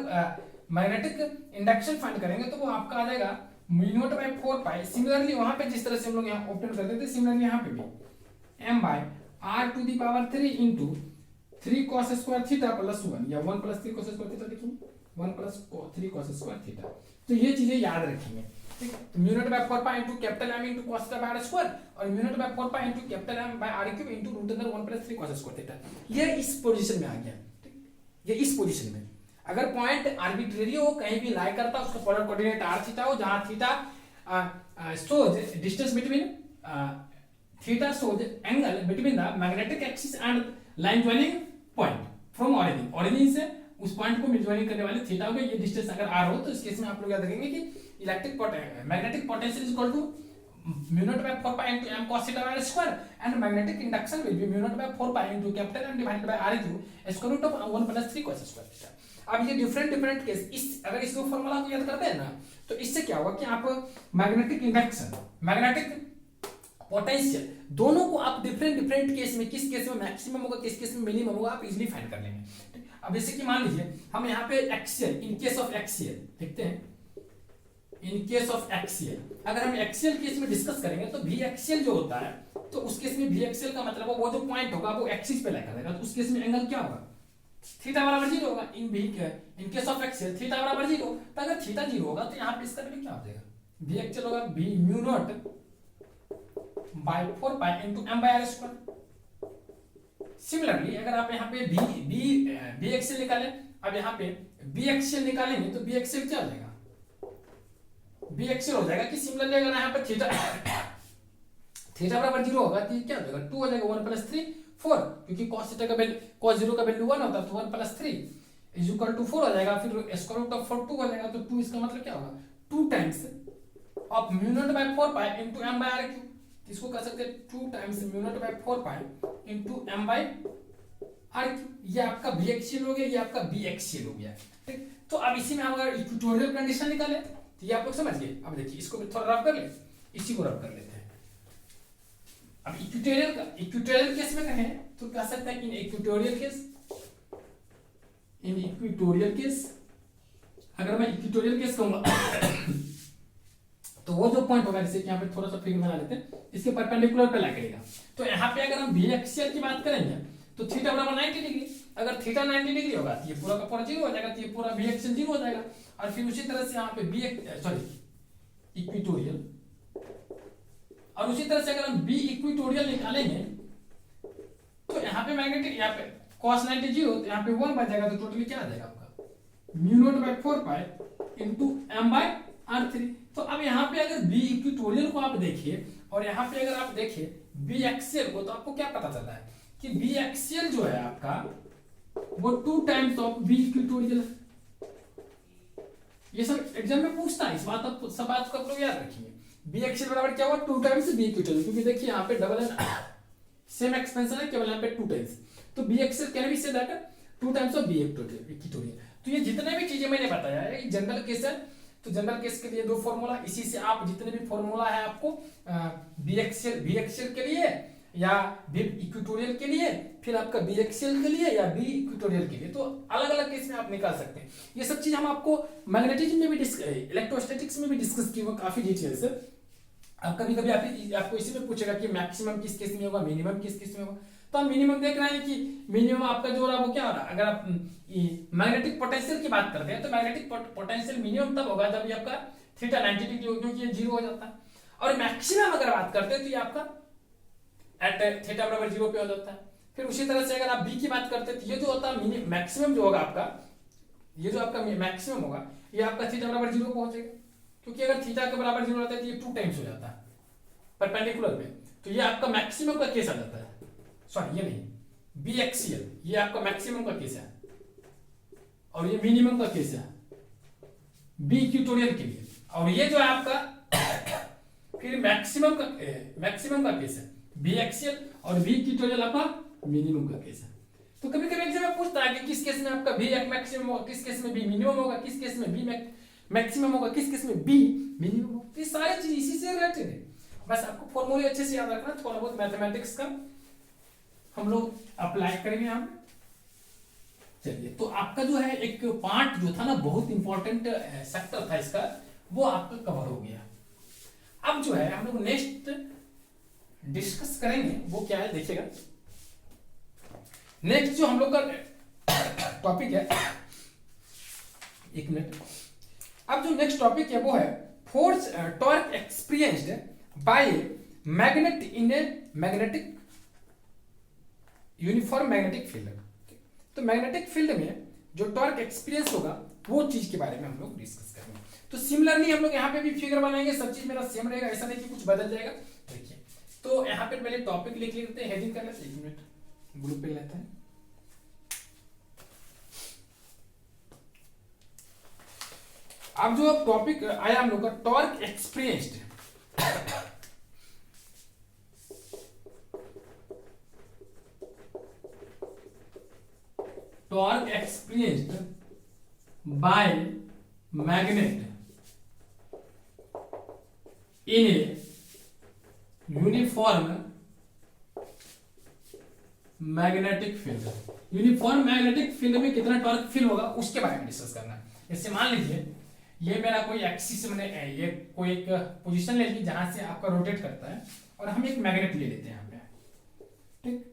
मैग्नेटिक इंडक्शन फाइंड करेंगे तो वो आपका आ जाएगा mu not by 4 pi. Similarly वहां पे जिस तरह से हम लोग यहाँ ओपन करते थे सिमिलरली यहाँ पे भी m by r to the power 3 into 3 cos square theta plus 1 या 1 प्लस 3 cos स्क्वायर थीटा लिखेंगे, 1 प्लस 3 cos स्क्वायर थीटा। तो ये चीजें याद रखेंगे, ठीक है। तो mu not by 4 pi into capital M into cos theta by r square और mu not by 4 pi into capital M by r cube into root under 1 plus 3 cos square theta. ये इस पोजीशन में आ गया, ठीक, ये इस position में। अगर पॉइंट आर्बिट्रेरी हो, कहीं भी लाई करता, उसका पोलर कोऑर्डिनेट r थीटा हो, जहां theta shows distance between theta shows angle between the magnetic axis and line joining point from origin। origin से उस पॉइंट को ज्वाइन करने वाले थीटा हो गया, ये डिस्टेंस अगर r हो तो इस केस में आप लोग याद रखेंगे कि electric magnetic potential is equal to mu not by 4 pi into m cos theta by r square and magnetic induction will be mu not by 4 pi into capital M divided by r cube square root of 1 plus 3 cos square theta. अब ये different case, इस अगर इस दो formula को याद करते हैं ना, तो इससे क्या होगा कि आप मैग्नेटिक इंडक्शन, मैग्नेटिक पोटेंशियल, दोनों को आप डिफरेंट केस में, किस केस में मैक्सिमम होगा, किस केस में मिनिमम होगा, आप इजीली फाइंड कर लेंगे। अब जैसे कि मान लीजिए हम यहाँ पे axial, in case of axial देखते हैं, इन केस ऑफ एक्सियल अगर हम एक्सियल केस में डिस्कस करेंगे तो भी एक्सियल जो होता है, तो उस केस में भी एक्सियल का मतलब वो जो पॉइंट होगा वो एक्सिस पे लाई करेगा, तो उस केस में एंगल क्या होगा, थीटा बराबर 0 होगा। In case of axial theta बराबर 0, तो अगर थीटा 0 होगा तो यहाँ पे इसका भी क्या हो जाएगा, भी एक्सियल होगा B mu not by 4 pi into m by r square. Similarly अगर आप यहाँ पे बी एक्सियल निकालें, अब यहाँ पे बी एक्सियल निकालेंगे तो बी एक्सियल क्या हो जाएगा, बी एक्सियल हो जाएगा कि सिमिलरली अगर यहाँ पे थीटा बराबर 0 होगा तो क्या हो जाएगा, 2 हो जाएगा, 1 प्लस 3 4, क्योंकि cos थीटा का वैल्यू, cos 0 का वैल्यू 1 होता है, तो 1 प्लस 3 इज इक्वल टू 4 हो जाएगा, फिर स्क्वायर रूट ऑफ 4 2 हो जाएगा, तो 2 इसका मतलब क्या होगा, 2 times of mu not by 4 pi into m by r cube. इसको कह सकते हैं 2 times mu not by 4 pi into m by r cube. ये आपका b एक्सियल हो गया, ये आपका b एक्सियल हो गया, ठीक। तो अब इसी में हम अगर इक्वेटोरियल कंडीशन निकालें तो ये आप लोग समझ गए। अब देखिए इसको भी थोड़ा रब कर ले, इसी को रब कर लेते हैं। अब इक्वेटोरियल केस में कहें तो कह सकते हैं इन इक्वेटोरियल केस अगर मैं इक्वेटोरियल केस कहूंगा तो वो जो पॉइंट होगा, जैसे कि यहाँ पे थोड़ा सा फिगर बना लेते हैं, इसके परपेंडिकुलर पे ला करेगा। तो यहाँ पे अगर हम बी एक्सियल की बात करेंगे तो थीटा बराबर 90 डिग्री, अगर थीटा 90 डिग्री होगा तो ये पूरा का पूरा 0 हो जाएगा, तो ये पूरा बी एक्सियल 0 हो जाएगा। और फिर उसी तरह से यहाँ पे इक्वेटोरियल, और उसी तरह से अगर हम बी इक्वेटोरियल निकालेंगे तो यहाँ पे मैग्नेटिक, यहाँ पे cos 90 0, तो यहाँ पे 1 बच जाएगा, तो टोटली क्या आ जाएगा आपका mu not by 4 pi into m by r3। तो अब यहाँ पे अगर बी इक्वेटोरियल को आप देखिए और यहाँ पे अगर आप देखिए बी एक्सियल को, तो आपको क्या पता चलता है कि बी एक्सियल जो है आपका वो 2 टाइम्स ऑफ बी इक्वेटोरियल। ये सब एग्जाम में पूछता है, इस बात आप सब बात को आप लोग याद रखिए। बी एक्सियल बराबर क्या हुआ, 2 टाइम्स बी इक्वेटोरियल, क्योंकि देखिए यहाँ पे डबल है, सेम एक्सपेंशन है, केवल यहाँ पे 2 टाइम्स, तो B axial can be said that 2 times of B equatorial. तो ये जितने भी चीजें मैंने बताया है ये जनरल केस है, तो जनरल केस के लिए 2 फॉर्मूला, इसी से आप जितने भी फॉर्मूला है आपको बी एक्सियल के लिए या बी इक्वेटोरियल के लिए, फिर आपका बी एक्सियल के लिए या बी इक्वेटोरियल के लिए, तो अलग अलग केस में आप निकाल सकते हैं। ये सब चीज हम आपको मैग्नेटिज्म में भी इलेक्ट्रोस्टैटिक्स में भी डिस्कस किए हुए काफी डिटेल से। अब कभी कभी आपको इसी में पूछेगा कि मैक्सिमम किस केस में होगा, मिनिमम किस केस में होगा, तो हम मिनिमम देख रहे हैं कि मिनिमम आपका जो रहा वो क्या हो रहा है। अगर आप मैग्नेटिक पोटेंशियल की बात करते हैं तो मैग्नेटिक पोटेंशियल मिनिमम तब होगा जब ये आपका थीटा 90 डिग्री होगा, क्योंकि ये 0 हो जाता है। और मैक्सिमम अगर बात करते हैं तो ये आपका एट थीटा बराबर 0 पे हो जाता है। फिर उसी तरह से अगर आप बी की बात करते हैं तो ये जो होता है मैक्सिमम जो होगा आपका, ये जो आपका मैक्सिमम होगा ये आपका थीटा बराबर 0 पहुंचेगा, क्योंकि अगर थीटा के बराबर 0 होता है तो ये 2 टाइम्स हो जाता है परपेंडिकुलर में, तो ये आपका मैक्सिमम का केस आ जाता है। सॉरी ये नहीं, बी एक्सियल ये आपका मैक्सिमम का केस है और ये मिनिमम का केस है बी इक्वेटोरियल के लिए, और ये जो है आपका फिर मैक्सिमम का केस है बी एक्सियल, और बी इक्वेटोरियल आपका मिनिमम का केस है। तो कभी कभी एग्जाम में पूछता है कि किस केस में आपका बी मैक्सिमम होगा, किस केस में बी मिनिमम होगा, किस केस में बी मैक्सिमम होगा, किस केस में बी मिनिमम होगा। तो ये सारी चीज इसी से रिलेटेड है, बस आपको फॉर्मूले अच्छे से याद रखना, थोड़ा बहुत मैथमेटिक्स का हम लोग अप्लाई करेंगे यहाँ पे। चलिए, तो आपका जो है एक पार्ट जो था ना बहुत इंपॉर्टेंट सेक्टर था इसका, वो आपका कवर हो गया। अब जो है हम लोग नेक्स्ट डिस्कस करेंगे वो क्या है, देखिएगा नेक्स्ट जो हम लोग का टॉपिक है, एक मिनट, अब जो नेक्स्ट टॉपिक है वो है force torque experienced bye magnet in a magnetic uniform magnetic field. तो मैग्नेटिक फील्ड में जो टॉर्क एक्सपीरियंस होगा वो चीज के बारे में हम लोग डिस्कस करेंगे। तो सिमिलरली हम लोग यहाँ पे भी फिगर बनाएंगे, सब चीज मेरा सेम रहेगा, ऐसा नहीं कि कुछ बदल जाएगा। देखिए तो यहाँ पे पहले टॉपिक लिख लेते हैं, हेडिंग कर लेते हैं, 1 मिनट ब्लू पेन लेते हैं। अब जो टॉपिक आया हम लोग का torque experienced, torque experienced bye magnet in a uniform magnetic field. Uniform magnetic field में कितना टॉर्क फील होगा उसके बारे में डिस्कस करना है। जैसे मान लीजिए ये मेरा कोई एक्सिस मैंने ये कोई एक पोजीशन ले ली जहां से आपका रोटेट करता है, और हम एक मैग्नेट ले लेते हैं यहाँ पे, ठीक,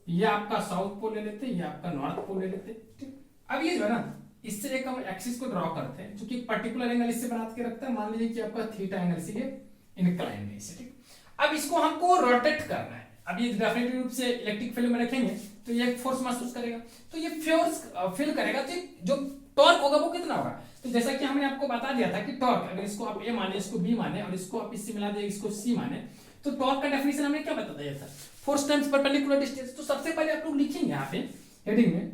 ये आपका साउथ पोल ले लेते हैं, ये आपका नॉर्थ पोल ले लेते हैं, ठीक। अब ये जो है ना, इससे एक हम एक्सिस को ड्रॉ करते हैं, जो कि पर्टिकुलर एंगल इससे बना के रखता है, मान लीजिए कि आपका थीटा एंगल से ये इंक्लाइन है इससे, ठीक। अब इसको हमको रोटेट करना है। अब ये डेफिनेटली रूप से इलेक्ट्रिक फील्ड में रखेंगे तो ये फोर्स महसूस करेगा, तो ये फोर्स फील करेगा, तो जो टॉर्क होगा वो कितना होगा। तो जैसा कि हमने आपको बता दिया था कि टॉर्क, अगर इसको आप ए माने, इसको बी माने, और इसको आप इससे मिला दे, इसको सी माने, तो टॉर्क का डेफिनेशन हमने क्या बता दिया था, फोर्स टाइम्स परपेंडिकुलर डिस्टेंस। तो सबसे पहले आप लोग लिखेंगे यहाँ पे हेडिंग में,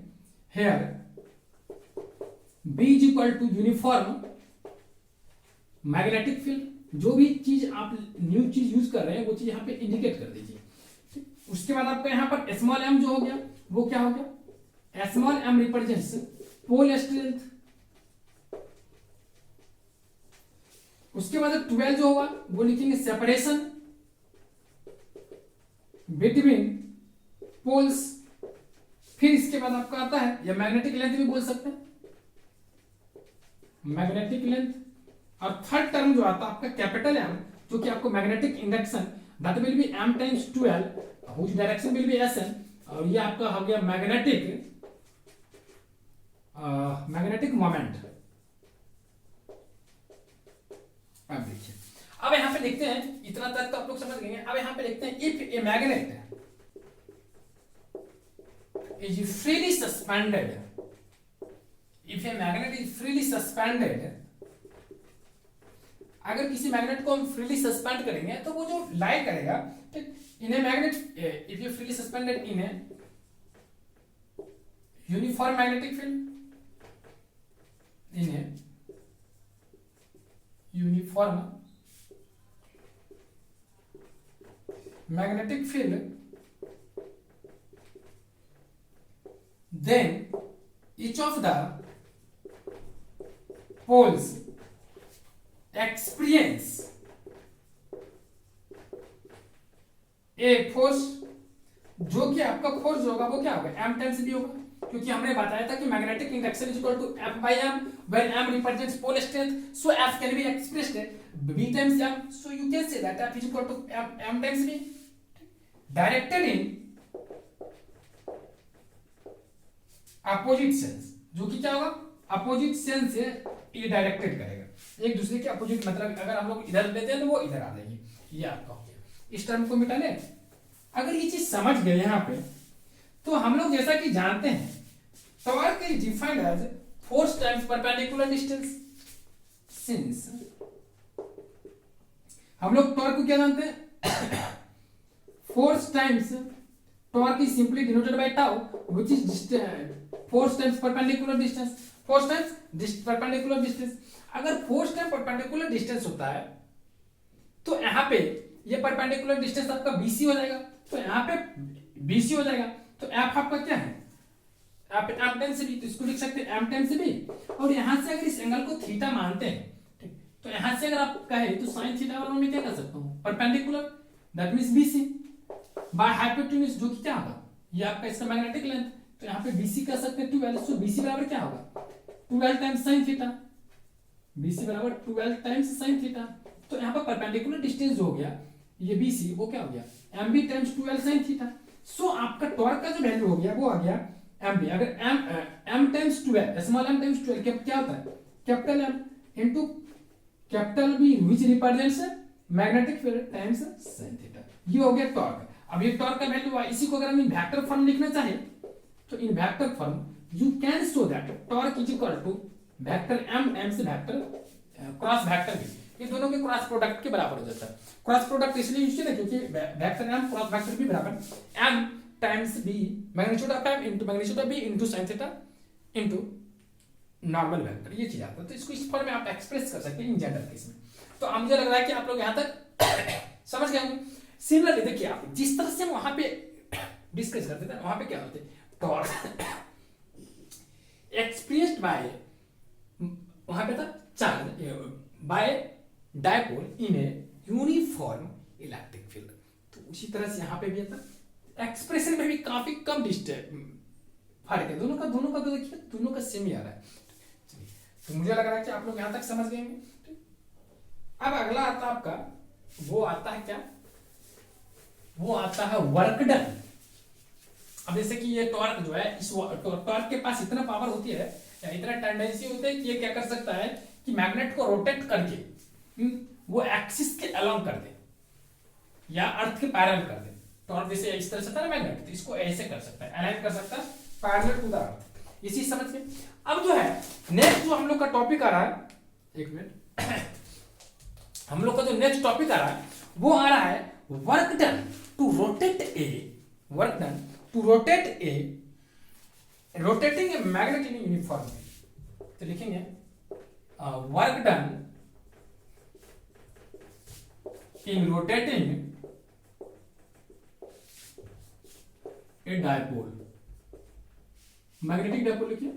here B is equal to uniform magnetic field. जो भी चीज आप न्यू चीज यूज कर रहे हैं वो चीज यहाँ पे इंडिकेट कर दीजिए। उसके बाद आपका यहाँ पर स्मॉल m जो हो गया वो क्या हो गया, small m represents pole strength. उसके बाद 12 जो होगा वो लिखेंगे सेपरेशन बिटवीन पोल्स। फिर इसके बाद आपका आता है, या मैग्नेटिक लेंथ भी बोल सकते हैं, मैग्नेटिक लेंथ। और थर्ड टर्म जो आता है आपका कैपिटल M, जो कि आपको magnetic induction, that will be m times 12 which direction will be Sn। और ये आपका हो गया मैग्नेटिक मोमेंट। अब देखिए, अब यहाँ पे लिखते हैं, इतना तक तो आप लोग समझ गए। अब यहाँ पे लिखते हैं, if a magnet is freely suspended, if a magnet is freely suspended, अगर किसी मैग्नेट को हम फ्रीली सस्पेंड करेंगे तो वो जो लाई करेगा, ठीक, in a magnet, if you freely suspended in a uniform magnetic field, in a uniform magnetic field, then each of the poles experience a force, जो कि आपका फोर्स होगा वो क्या होगा, m टाइम्स b होगा, क्योंकि हमने बताया था कि magnetic induction is equal to F by m, where m represents pole strength, so F can be expressed b times m, so you can say that F is equal to m times b, directed in opposite sense, जो कि क्या होगा, opposite sense से ये directed करेगा, एक दूसरे के अपोजिट, मतलब अगर हम लोग इधर लेते हैं तो वो इधर आ जाएगी। ये आपका हो गया, इस टर्म को मिटा ले। अगर ये चीज समझ गए यहाँ पे, तो हम लोग जैसा कि जानते हैं torque is defined as force times perpendicular distance. Since हम लोग टॉर्क को क्या जानते हैं, force times, torque is simply denoted by tau which is force times perpendicular distance, force times perpendicular distance. अगर फोर्स टाइम परपेंडिकुलर डिस्टेंस होता है तो यहाँ पे ये परपेंडिकुलर डिस्टेंस आपका BC हो जाएगा, तो यहाँ पे BC हो जाएगा, तो F आपका क्या है, M टाइम्स B, तो इसको लिख सकते हैं M टाइम्स B। और यहाँ से अगर इस एंगल को थीटा मानते हैं, ठीक, तो यहाँ से अगर आप कहे तो साइन थीटा वाला मैं क्या कर सकता हूँ, perpendicular, that means BC by hypotenuse, जो कि क्या होगा, ये आपका इसका मैग्नेटिक लेंथ, तो यहाँ पे BC कर सकते हैं 12, सो BC बराबर क्या होगा, 12 टाइम्स sin थीटा, BC बराबर 12 टाइम्स sin थीटा। तो यहाँ पर परपेंडिकुलर डिस्टेंस जो हो गया ये BC, वो क्या हो गया MB टाइम्स 12 sin थीटा। सो आपका टॉर्क का जो वैल्यू हो गया वो आ गया एम बी। अगर M times 12, small M times 12 क्या होता है, capital M into capital B which represents magnetic field times sin theta. ये हो गया टॉर्क। अब ये टॉर्क का वैल्यू है, इसी को अगर हम इन वेक्टर फॉर्म लिखना चाहे तो in vector form you can show that torque is equal to vector M M से वेक्टर क्रॉस वेक्टर बी, ये दोनों के क्रॉस प्रोडक्ट के बराबर हो जाता है। क्रॉस प्रोडक्ट इसलिए यूज किया क्योंकि vector M cross vector B बराबर M times B magnitude of M into magnitude of B into sin theta into normal vector, ये चीज आता है। तो इसको इस फॉर्म में आप एक्सप्रेस कर सकते हैं इन जनरल केस में। तो अब मुझे लग रहा है कि आप लोग यहां तक समझ गए होंगे। सिमिलरली देखिए आप जिस तरह से हम वहां पे डिस्कस करते थे वहां पे क्या होते टॉर्क एक्सप्रेस्ड बाय, वहां पे था charge by dipole in a uniform electric field. तो उसी तरह से यहां पे भी था, एक्सप्रेशन में भी काफी कम फर्क है, दोनों का तो देखिए दोनों का सेम ही आ रहा है। तो मुझे लग रहा है कि आप लोग यहां तक समझ गए होंगे। अब अगला आता है आपका, वो आता है क्या, वो आता है वर्क डन। अब जैसे कि ये टॉर्क जो है, इस टॉर्क के पास इतना पावर होती है या इतना टेंडेंसी होता है कि ये क्या कर सकता है कि मैग्नेट को रोटेट करके वो एक्सिस के अलोंग कर दे या अर्थ के पैरेलल कर दे। टॉर्क जैसे इस तरह से था ना मैग्नेट, तो इसको ऐसे कर सकता है, अलाइन कर सकता है पैरेलल टू द अर्थ। इसी समझ के अब जो है नेक्स्ट जो हम लोग का टॉपिक आ रहा है, एक मिनट, हम लोग का जो नेक्स्ट टॉपिक आ रहा है वो आ रहा है work done to rotate a rotating a magnet in uniform. तो लिखेंगे work done in rotating a dipole, magnetic dipole लिखिए,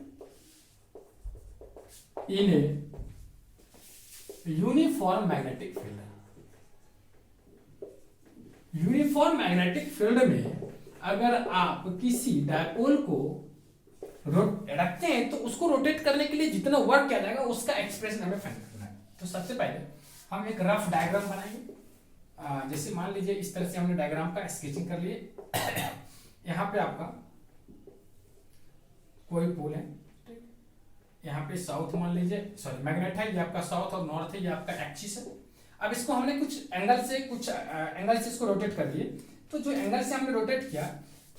in a uniform magnetic field. Uniform magnetic field में अगर आप किसी डायपोल को रखते हैं तो उसको रोटेट करने के लिए जितना वर्क किया जाएगा उसका एक्सप्रेशन हमें फाइंड करना है। तो सबसे पहले हम एक रफ डायग्राम बनाएंगे। जैसे मान लीजिए इस तरह से हमने डायग्राम का स्केचिंग कर लिए। यहाँ पे आपका कोई पोल है, यहाँ पे साउथ मान लीजिए, सॉरी मैग्नेट है, ये आपका साउथ और नॉर्थ है, ये आपका एक्सिस है। अब इसको हमने कुछ एंगल से इसको रोटेट कर दिए। तो जो एंगल से हमने रोटेट किया,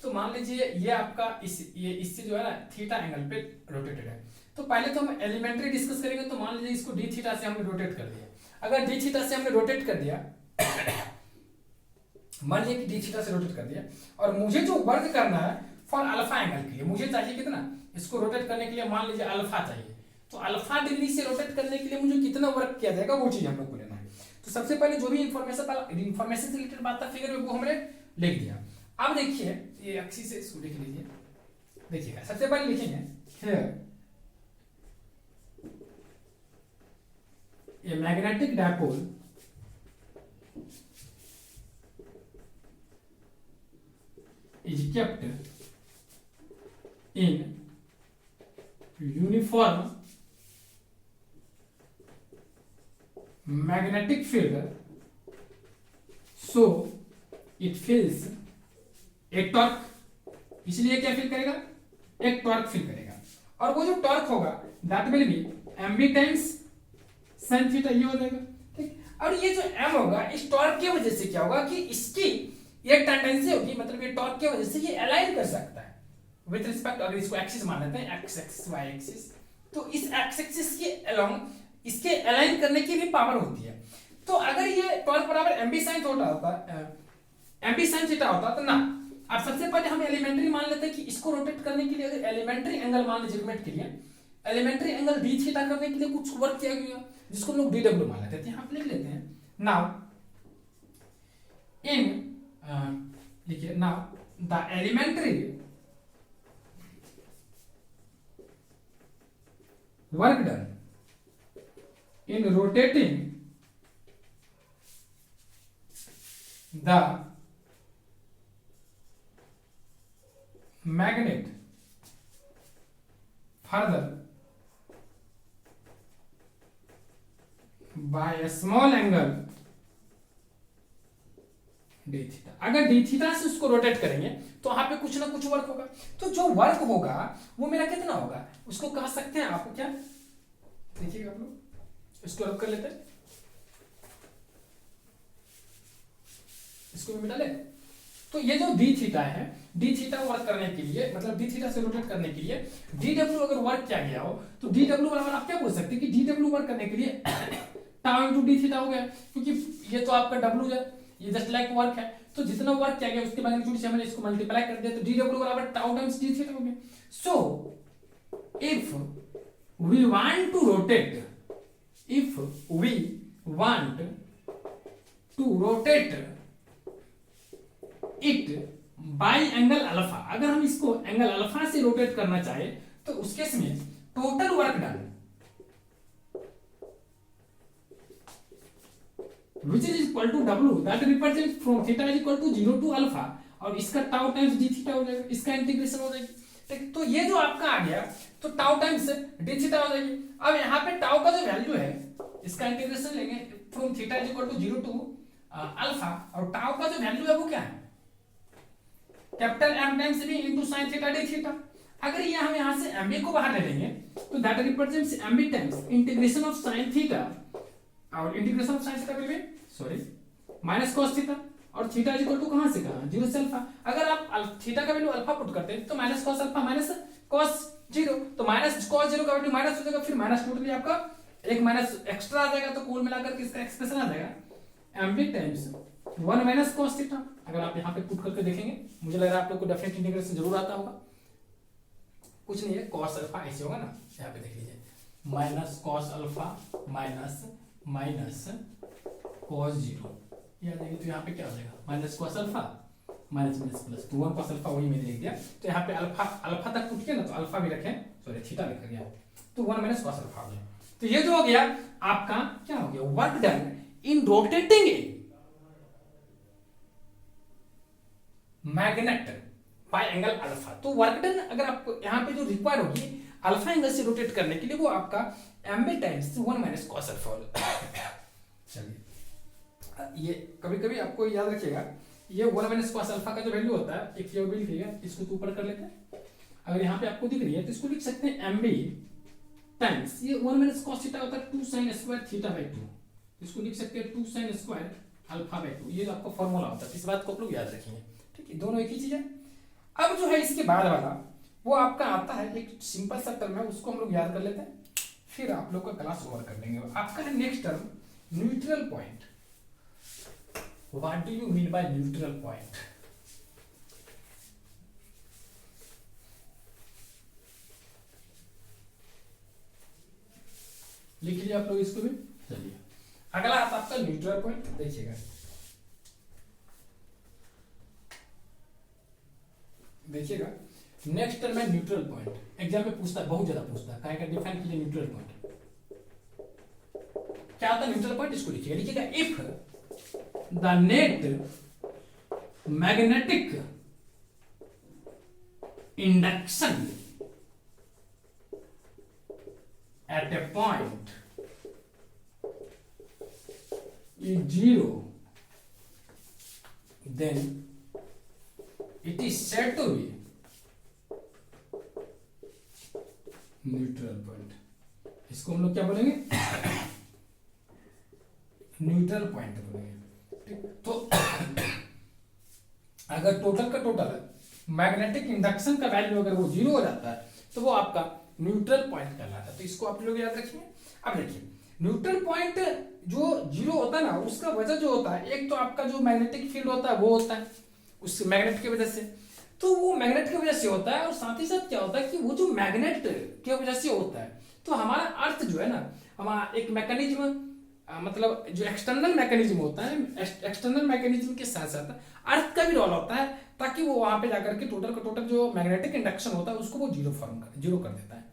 तो मान लीजिए ये आपका इससे जो है ना थीटा एंगल पे रोटेटेड है। तो पहले तो हम एलिमेंट्री डिस्कस करेंगे। तो मान लीजिए इसको डी थीटा से हमने रोटेट कर दिया। अगर डी थीटा से हमने रोटेट कर दिया, मान लीजिए कि डी थीटा से रोटेट कर दिया, और मुझे जो वर्क करना है फॉर अल्फा एंगल के लिए, मुझे चाहिए कितना, इसको रोटेट करने के लिए मान लीजिए अल्फा चाहिए। तो अल्फा डिग्री से रोटेट करने के लिए मुझे कितना वर्क किया जाएगा वो चीज हम लोग को लेना है। तो सबसे पहले जो भी इंफॉर्मेशन से रिलेटेड बात था फिगर में, वो हमने लिख दिया। अब देखिए ये एक्सिस से इसको लिख लीजिए। देखिएगा सबसे पहले लिखेंगे here a magnetic dipole is kept in uniform magnetic field, so it feels एक टॉर्क, इसलिए क्या फील करेगा, एक टॉर्क फील करेगा। और वो जो टॉर्क होगा that will be mb times sin theta, ये हो जाएगा ठीक। और ये जो m होगा, इस टॉर्क की वजह से क्या होगा कि इसकी ये टेंडेंसी होगी, मतलब ये टॉर्क की वजह से ये अलाइन कर सकता है विद रिस्पेक्ट, अगर इसको एक्सिस मान लेते हैं, एक्स एक्सिस वाई एक्सिस, तो इस एक्स एक्सिस के अलोंग इसके अलाइन करने की भी पावर होती है। तो अगर ये टॉर्क बराबर mb sin थीटा होता, mb sin थीटा होता तो ना। अब सबसे पहले हम एलिमेंट्री मान लेते हैं कि इसको रोटेट करने के लिए अगर एलिमेंट्री एंगल मान लीजिए रोटेट के लिए एलिमेंट्री एंगल डी थीटा करने के लिए कुछ वर्क किया गया जिसको हम लोग dw मान लेते हैं। यहाँ पे लिख लेते हैं नाउ इन, लिखिए now the elementary work done in rotating the magnet further by a small angle D theta, अगर डी थीटा से उसको रोटेट करेंगे तो वहां पे कुछ ना कुछ वर्क होगा, तो जो वर्क होगा वो मेरा कितना होगा, उसको कह सकते हैं आप क्या, देखिएगा आप लोग इसको रब कर लेते हैं, इसको भी मिटा ले। तो ये जो डी थीटा है, डी थीटा वर्क करने के लिए, मतलब डी थीटा से रोटेट करने के लिए डी डब्ल्यू अगर वर्क किया गया हो तो डी डब्ल्यू बराबर आप क्या बोल सकते हैं कि डी डब्ल्यू वर्क करने के लिए टाउ इनटू डी थीटा हो गया, क्योंकि ये तो आपका डब्ल्यू है, ये जस्ट लाइक वर्क है, तो जितना वर्क किया गया उसके मैग्नीट्यूड से हमने इसको मल्टीप्लाई कर दिया, तो डी डब्ल्यू बराबर टाउ टाइम्स डी थीटा हो गया। So if we want to rotate, if we want to rotate it by angle alpha, अगर हम इसको एंगल अल्फा से रोटेट करना चाहे तो उस केस में total work done which is equal to w that represents from theta is equal to 0 to alpha, और इसका टाउ टाइम्स डी थीटा हो जाएगा, इसका इंटीग्रेशन हो जाएगी, ठीक। तो ये जो आपका आ गया तो टाउ टाइम्स डी थीटा हो जाएगी। अब यहाँ पे टाउ का जो वैल्यू है इसका इंटीग्रेशन लेंगे from theta is equal to 0 to alpha, और टाउ का जो वैल्यू है वो क्या है, capital M times B into sin theta D theta. अगर ये हम यहाँ से एम बी को बाहर ले लेंगे तो that represents M B times integration of sin theta, और integration of sin theta will be sorry minus cos theta, और थीटा इज इक्वल टू कहां से कहां 0 से अल्फा। अगर आप थीटा का वैल्यू अल्फा पुट करते हैं तो minus cos alpha minus cos 0, तो माइनस cos 0 का वैल्यू माइनस हो जाएगा, फिर माइनस टोटली आपका एक माइनस एक्स्ट्रा आ जाएगा, तो कुल मिलाकर के इसका एक्सप्रेशन आ जाएगा M B times 1 minus cos theta. अगर आप यहाँ पे पुट करके देखेंगे, मुझे लग रहा है आप लोग को डेफिनेट इंटीग्रेशन जरूर आता होगा, कुछ नहीं है cos अल्फा ऐसे होगा ना, यहाँ पे देख लीजिए minus cos alpha minus minus cos 0 ये आ जाएगी, तो यहाँ पे क्या हो जाएगा minus cos alpha minus minus plus, तो 1 cos अल्फा वही मैंने लिख दिया, तो यहाँ पे अल्फा अल्फा तक टूट गया ना, तो अल्फा भी रखें, सॉरी थीटा लिखा गया, तो 1 माइनस cos अल्फा हो गया। तो ये जो हो गया आपका क्या हो गया, work done in rotating a magnet bye angle alpha. तो वर्क डन अगर आपको यहाँ पे जो रिक्वायर होगी अल्फा एंगल से रोटेट करने के लिए वो आपका M B times 1 minus cos alpha होगा। चलिए ये कभी कभी आपको याद रखिएगा, ये 1 माइनस cos अल्फा का जो वैल्यू होता है, एक ये भी लिखिएगा, इसको तो ऊपर कर लेते हैं। अगर यहाँ पे आपको दिख रही है तो इसको लिख सकते हैं एम बी टाइम्स ये 1 माइनस cos थीटा होता है 2 sin स्क्वायर थीटा बाय 2, इसको लिख सकते हैं 2 sin स्क्वायर अल्फा बाय 2, ये आपका फॉर्मूला होता है, इस बात को आप लोग याद रखेंगे, ठीक है, दोनों एक ही चीज है। अब जो है इसके बाद वाला वो आपका आता है एक सिंपल सा टर्म है, उसको हम लोग याद कर लेते हैं, फिर आप लोग का क्लास ओवर कर लेंगे। आपका है next term neutral point. What do you mean by neutral point? लिख लीजिए आप लोग इसको भी। चलिए अगला आता आपका न्यूट्रल पॉइंट, देखिएगा देखिएगा नेक्स्ट टर्म है न्यूट्रल पॉइंट, एग्जाम में पूछता है, बहुत ज्यादा पूछता है, काहे का डिफाइन कीजिए न्यूट्रल पॉइंट क्या होता है। न्यूट्रल पॉइंट इसको लिखिएगा, लिखिएगा if the net magnetic induction eight A point is 0, then it is said to be neutral point. इसको हम लोग क्या बोलेंगे न्यूट्रल पॉइंट बोलेंगे, ठीक। तो अगर टोटल का टोटल मैग्नेटिक इंडक्शन का वैल्यू अगर वो 0 हो जाता है तो वो आपका न्यूट्रल पॉइंट कहलाता है, तो इसको आप लोग याद रखिए। अब देखिए न्यूट्रल पॉइंट जो 0 होता है ना, उसका वजह जो होता है, एक तो आपका जो मैग्नेटिक फील्ड होता है वो होता है उस मैग्नेट की वजह से, तो वो मैग्नेट की वजह से होता है, और साथ ही साथ क्या होता है कि वो जो मैग्नेट की वजह से होता है, तो हमारा अर्थ जो है ना, हमारा एक मैकेनिज्म, मतलब जो एक्सटर्नल मैकेनिज्म होता है, एक्सटर्नल मैकेनिज्म के साथ साथ अर्थ का भी रोल होता है, ताकि वो वहां पे जाकर के टोटल का टोटल जो मैग्नेटिक इंडक्शन होता है उसको वो जीरो कर देता है।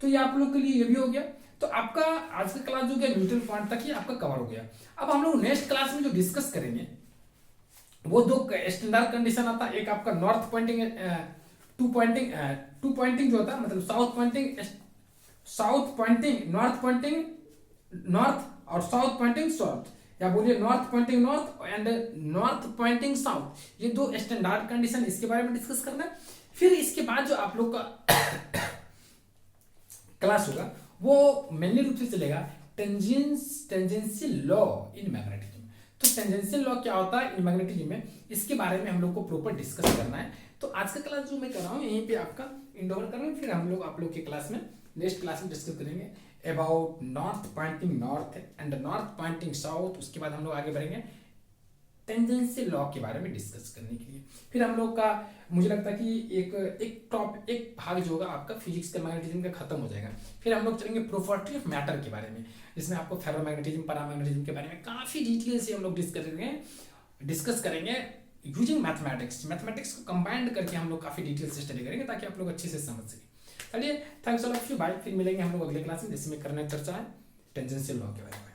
तो ये आप लोग के लिए ये भी हो गया। तो आपका आज का क्लास जो गया न्यूट्रल पॉइंट तक ही आपका कवर हो गया। अब हम लोग नेक्स्ट क्लास में जो डिस्कस करेंगे वो दो स्टैंडर्ड कंडीशन आता है, एक आपका नॉर्थ पॉइंटिंग टू पॉइंटिंग जो होता है, मतलब नॉर्थ और साउथ पॉइंटिंग साउथ, या बोलिए north pointing north and north pointing south, ये दो स्टैंडर्ड कंडीशन, इसके बारे में डिस्कस करना है। फिर इसके बाद जो आप लोग का क्लास होगा वो मेनली रूप से चलेगा टेंजेंशियल लॉ इन मैग्नेटिज्म। तो टेंजेंशियल लॉ क्या होता है इन मैग्नेटिज्म में, इसके बारे में हम लोग को प्रॉपर डिस्कस करना है। तो आज का क्लास जो मैं कर रहा हूँ यहीं पे आपका एंड ओवर कर रहा हूँ, फिर हम लोग आप लोग के क्लास में नेक्स्ट क्लास में डिस्कस करेंगे about north pointing north and north pointing south. उसके बाद हम लोग आगे बढ़ेंगे टेंजेंशियल लॉ के बारे में डिस्कस करने के लिए। फिर हम लोग का मुझे लगता है कि एक भाग जो होगा आपका फिजिक्स का मैग्नेटिज्म का खत्म हो जाएगा। फिर हम लोग चलेंगे प्रॉपर्टी ऑफ मैटर के बारे में, जिसमें आपको फेरोमैग्नेटिज्म पैरामैग्नेटिज्म के बारे में काफी डिटेल से हम लोग डिस्कस करेंगे यूजिंग मैथमेटिक्स को कंबाइंड करके हम लोग काफी डिटेल से स्टडी करेंगे ताकि आप लोग अच्छे से समझ सकें। चलिए thanks all of you, bye. फिर मिलेंगे हम लोग अगले क्लास में जिसमें करना चर्चा है टेंजेंशियल लॉ के बारे में।